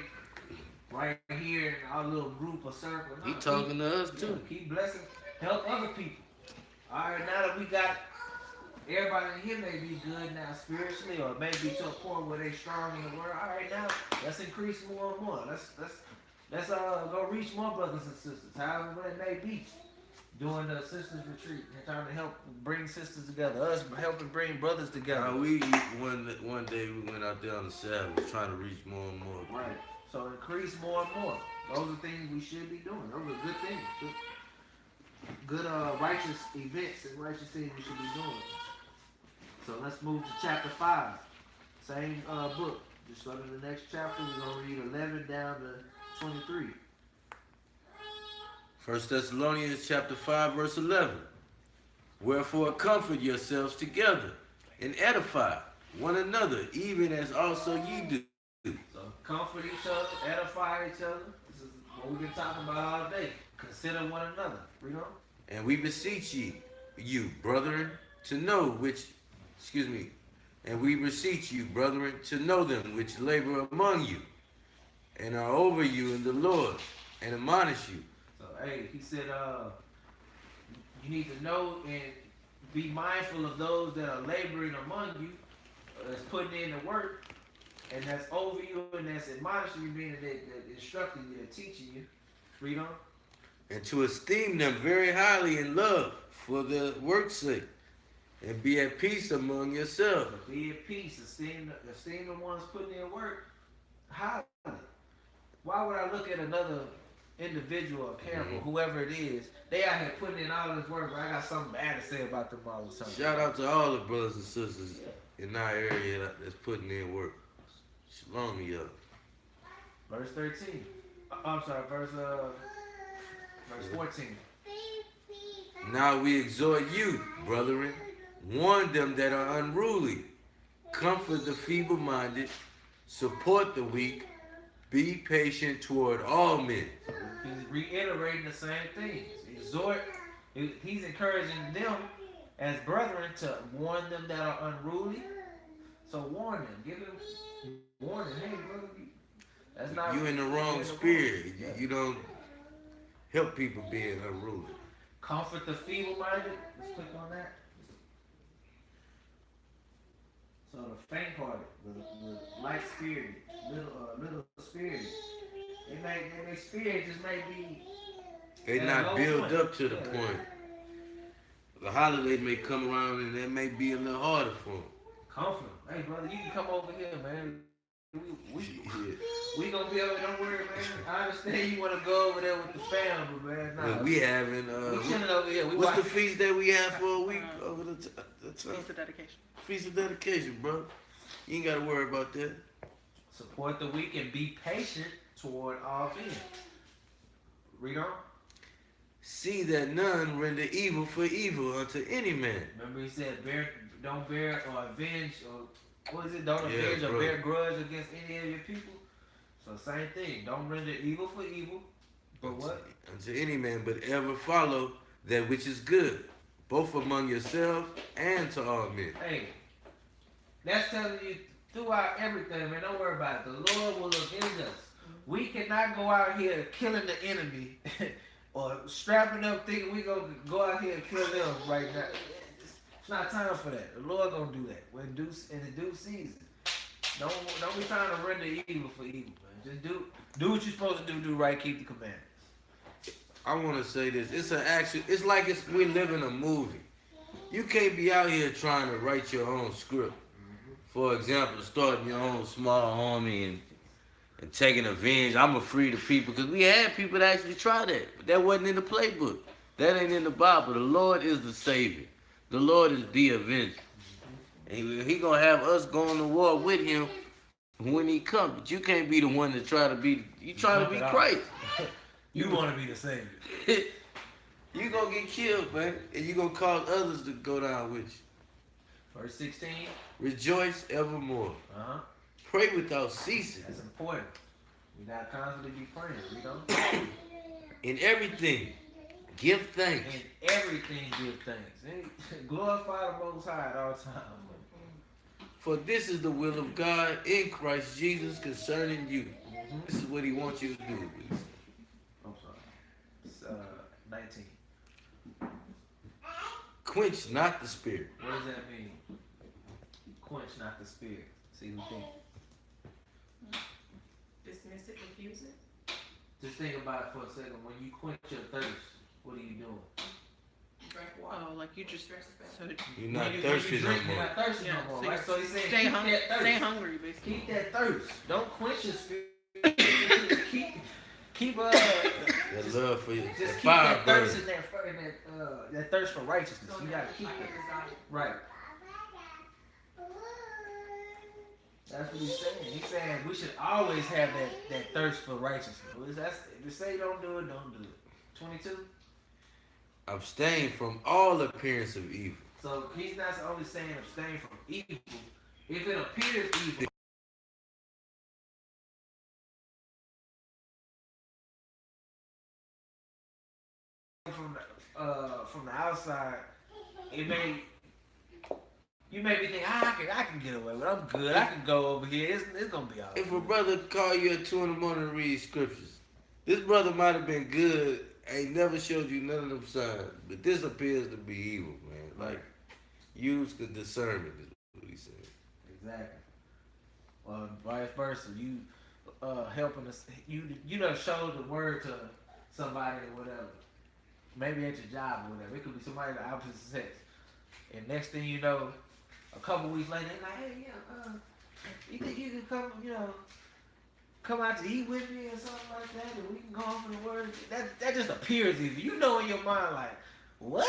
right here in our little group or circle. No, He talking to us too. Keep blessing. Help other people. All right, now that we got everybody in here may be good now spiritually, or maybe to a point where they strong in the word. All right, now let's increase more and more. Let's go reach more brothers and sisters, however it may be. Doing the sisters retreat and trying to help bring sisters together. Us helping bring brothers together. One day we went out there on the Sabbath trying to reach more and more. Right. So increase more and more. Those are things we should be doing. Those are good things. Good righteous events and righteous things we should be doing. So let's move to chapter 5. Same book. Just go to the next chapter. We're going to read 11 down to 23. 1 Thessalonians chapter 5, verse 11. Wherefore comfort yourselves together and edify one another, even as also ye do. So comfort each other, edify each other. This is what we've been talking about all day. Consider one another. Read on. And we beseech you, brethren, to know and we beseech you, brethren, to know them which labor among you, and are over you in the Lord, and admonish you. So, hey, he said, you need to know and be mindful of those that are laboring among you, that's putting in the work, and that's over you, and that's admonishing you, meaning that instructing you, that teaching you. Read on. And to esteem them very highly in love for the work's sake, and be at peace among yourselves. So be at peace. Esteem the ones putting in work highly. Why would I look at another individual or parent or whoever it is? They out here putting in all this work, but I got something bad to say about them all or something. Shout out to all the brothers and sisters in our area that's putting in work. Shalom to y'all. Verse 13. I'm sorry, verse 14. Now we exhort you, brethren, warn them that are unruly, comfort the feeble-minded, support the weak, be patient toward all men. He's reiterating the same things. Exhort. He's encouraging them as brethren to warn them that are unruly. So warn them. Give them warning. Hey, brother, that's not. You in the wrong spirit. You don't help people being unruly. Comfort the feeble-minded. Let's click on that. So the faint-hearted, the light-spirited, little spirited. Their spirit just may be. They not built up to the point. The holiday may come around and it may be a little harder for them. Comfort. Hey, brother, you can come over here, man. We gonna be over there, don't worry, man. I understand you wanna go over there with the family, man. Nah, Look, we having we chilling over here. What's the feast that we have for a week over the time? Feast of dedication. Feast of dedication, bro. You ain't gotta worry about that. Support the weak and be patient toward all men. Read on. See that none render evil for evil unto any man. Remember he said, don't bear or avenge, or what is it? Don't avenge or bro. bear grudge against any of your people. So same thing. Don't render evil for evil. But what? Unto any man, but ever follow that which is good, both among yourselves and to all men. Hey, that's telling you throughout everything, man. Don't worry about it. The Lord will avenge us. We cannot go out here killing the enemy or strapping up thinking we gonna go out here and kill them right now. not time for that. The Lord gonna do that in the due season. Don't be trying to render evil for evil, man. Just do what you're supposed to do. Do right. Keep the commandments. I want to say this. It's like we live in a movie. You can't be out here trying to write your own script. For example, starting your own small army and taking revenge. I'm a free the people, because we had people that actually try that, but that wasn't in the playbook. That ain't in the Bible. The Lord is the Savior. The Lord is the Avenger. And he gonna have us going to war with him when he comes. But you can't be the one that try to be. You trying to be Christ. You want to be the Savior. You gonna get killed, man, and you gonna cause others to go down with you. Verse 16. Rejoice evermore. Pray without ceasing. That's important. We gotta constantly be praying. We don't. In everything, give thanks. In everything, give thanks. Glorify the Most High at all times. For this is the will of God in Christ Jesus concerning you. This is what he wants you to do. I'm sorry. It's, 19. Quench not the spirit. What does that mean? Quench not the spirit. See who think. Dismiss it, refuse it. Just think about it for a second. When you quench your thirst, what are you doing? Drink water. Oh, like you just so You're not When you thirsty no drink, more. You're not thirsty yeah, no more, so right? So he's saying stay keep hungry. that thirst. Stay hungry, basically. Keep that thirst. Don't quench your spirit. keep That love for you. just That keep fire that thirst burning. in that thirst for righteousness. So You gotta keep like it. a desire. Right. That's what he's saying. He's saying we should always have that thirst for righteousness. If you say don't do it, don't do it. 22. Abstain from all appearance of evil. So he's not only saying abstain from evil. If it appears evil, from the outside, it may you may be thinking, I can get away with it. I'm good. I can go over here. It's gonna be all right. If a brother call you at 2 in the morning to read scriptures, this brother might have been good, ain't never showed you none of them signs, but this appears to be evil, man. Like, use the discernment is what he said. Exactly. Well, vice versa. You helping us. You done showed the word to somebody or whatever. Maybe at your job or whatever. It could be somebody of the opposite sex. And next thing you know, a couple weeks later, they're like, hey, you think you could come out to eat with me or something like that, and we can go off in the word? That just appears easy. You know in your mind, like, what?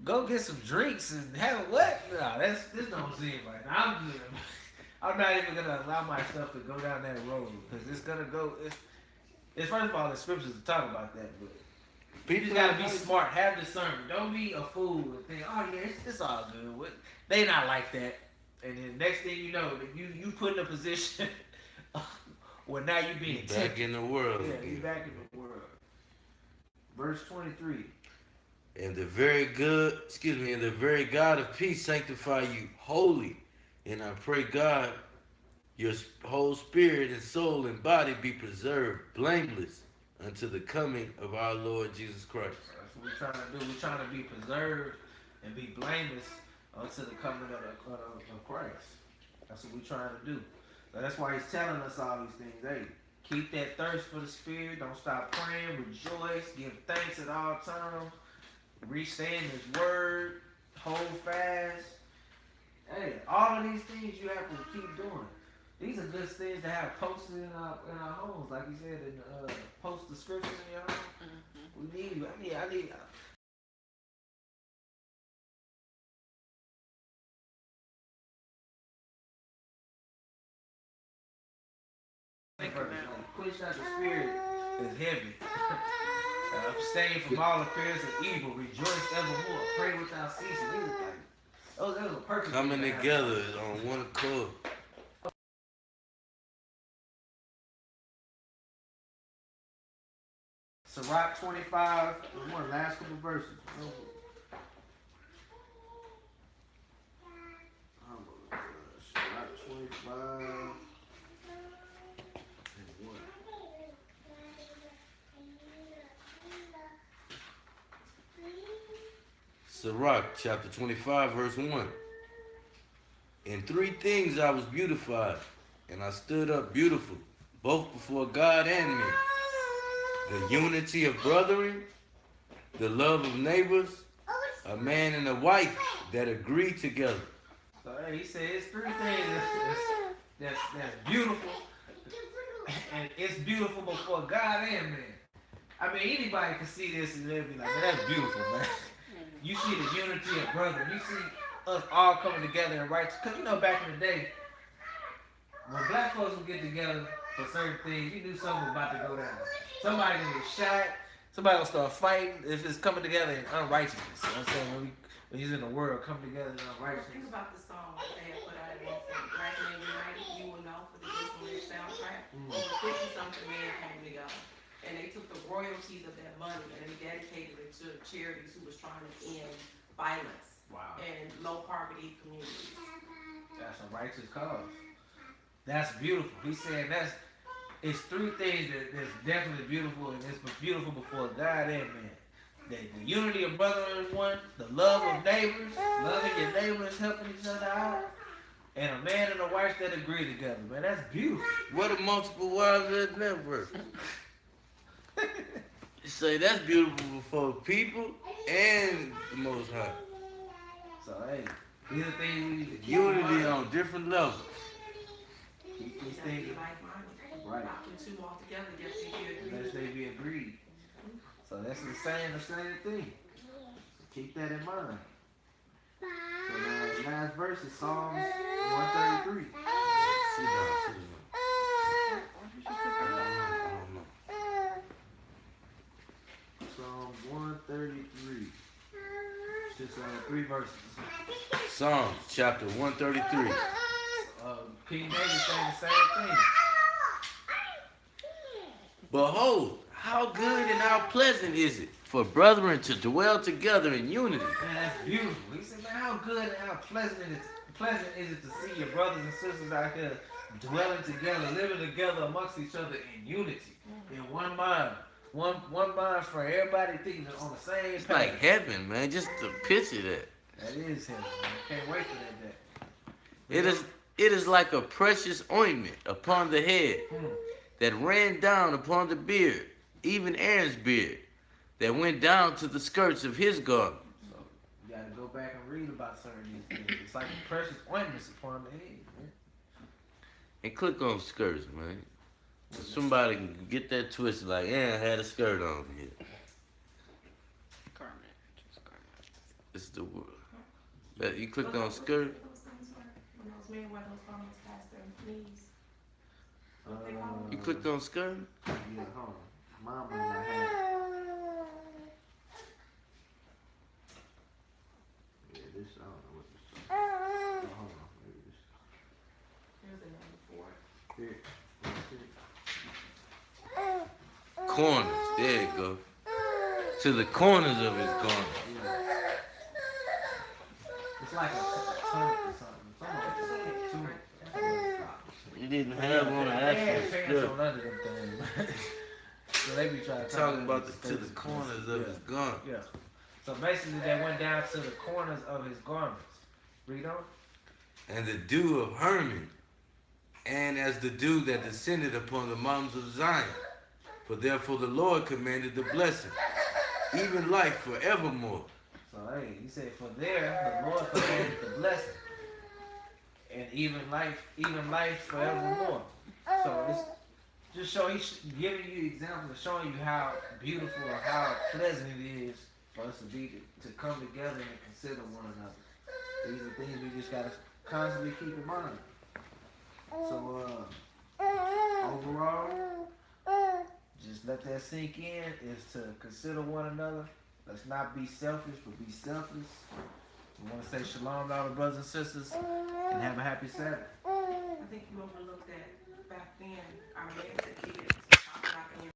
Go get some drinks and have what? No, this don't seem right. I'm good. I'm not even gonna allow myself to go down that road because it's gonna go. It's first of all, the scriptures to talk about that, but you just gotta be smart, have discernment. Don't be a fool and think, oh yeah, it's all good. They not like that, and then next thing you know, you put in a position where now you being Back tempted. in the world. Yeah, you back in the world. Verse 23. And the very God of peace sanctify you wholly. And I pray God, your whole spirit and soul and body be preserved blameless unto the coming of our Lord Jesus Christ. That's what we're trying to do. We're trying to be preserved and be blameless unto the coming of Christ. That's what we're trying to do. So that's why he's telling us all these things. Hey, keep that thirst for the Spirit. Don't stop praying. Rejoice. Give thanks at all times. Stay in his word. Hold fast. Hey, all of these things you have to keep doing. These are good things to have posted in our homes, like he said, and post the scriptures in your home. We need. I need. Quench not the spirit is heavy. Abstain from all appearance of evil. Rejoice evermore. Pray without ceasing. That was a perfect. Coming together on one accord. Sirach 25, last couple verses. Sirach 25. Sirach, chapter 25, verse 1. In 3 things I was beautified, and I stood up beautiful, both before God and men. The unity of brethren, the love of neighbors, a man and a wife that agree together. So hey, he said it's 3 things that's beautiful, and it's beautiful before God and man. I mean, anybody can see this and they'll be like, man, that's beautiful, man. You see the unity of brethren. You see us all coming together and righteous. Because you know, back in the day, when black folks would get together for certain things, you knew something was about to go down. Somebody gonna get shot. Somebody gonna start fighting if it's coming together in unrighteousness. You know what I'm saying? When he's in the world, coming together in Think unrighteousness. about the song that they had put out at one point, Black Men United, you will know for the Disney soundtrack. Over 50-something men came together. And they took the royalties of that money and they dedicated it to charities who was trying to end violence Wow. in low poverty communities. That's a righteous cause. That's beautiful. He's saying it's 3 things that's definitely beautiful, and it's beautiful before God and man. The unity of brethren is one, the love of neighbors, loving your neighbors, helping each other out, and a man and a wife that agree together, man. That's beautiful. What a multiple wives that never. You say that's beautiful before people and the Most High. So hey, these are things we need to keep in Unity mind. on different levels. Keep You these gotta things be like-minded. right. Not put 2 all together, yes, they be Unless agreed. they be agreed. So that's the same thing. So keep that in mind. So now the last verse is Psalms 133. Sit down, sit down. I don't know. Psalm 133. Just 3 verses. Psalms chapter 133. King David saying the same thing. Behold, how good and how pleasant is it for brethren to dwell together in unity. Man, that's beautiful. He said, man, how good and how pleasant is it to see your brothers and sisters out here dwelling together, living together amongst each other in unity, in one mind. One mind for everybody thinking on the same It's page. like heaven, man. Just to picture that. That is him, man. Can't wait for that day. It is like a precious ointment upon the head that ran down upon the beard, even Aaron's beard, that went down to the skirts of his garment. So you gotta go back and read about certain of these things. It's like a precious ointment upon the head, man. And click on skirts, man. So somebody can get that twisted like Aaron had a skirt on here. Garment. Just garment. It's the word. But you clicked on skirt. Those things were, when those men wear those garments past their knees. You clicked on skirt? Yeah, hold on. Mom might not have it. Yeah, this, I don't know what this is. Oh, hold on. Maybe this. Here's the number 4. Here. That's it. Corners. There you go. To the corners of his garment. Yeah. It's like a tunic or something. It's almost a tunic. He didn't have on an They had actual pants skirt. on under them things. So they be trying to Talking about to the corners of his garment. Yeah. So basically, they went down to the corners of his garments. Read on. And the dew of Hermon, and as the dew that descended upon the mountains of Zion. For therefore the Lord commanded the blessing, even life forevermore. So hey, he said, for there the Lord commanded the blessing, and even life forevermore. So it's just he's giving you examples, showing you how beautiful or how pleasant it is for us to come together and consider one another. These are things we just gotta constantly keep in mind. So overall, just let that sink in, is to consider one another. Let's not be selfish, but be selfless. We want to say shalom to all the brothers and sisters, and have a happy Sabbath. I think you overlooked that back then, our men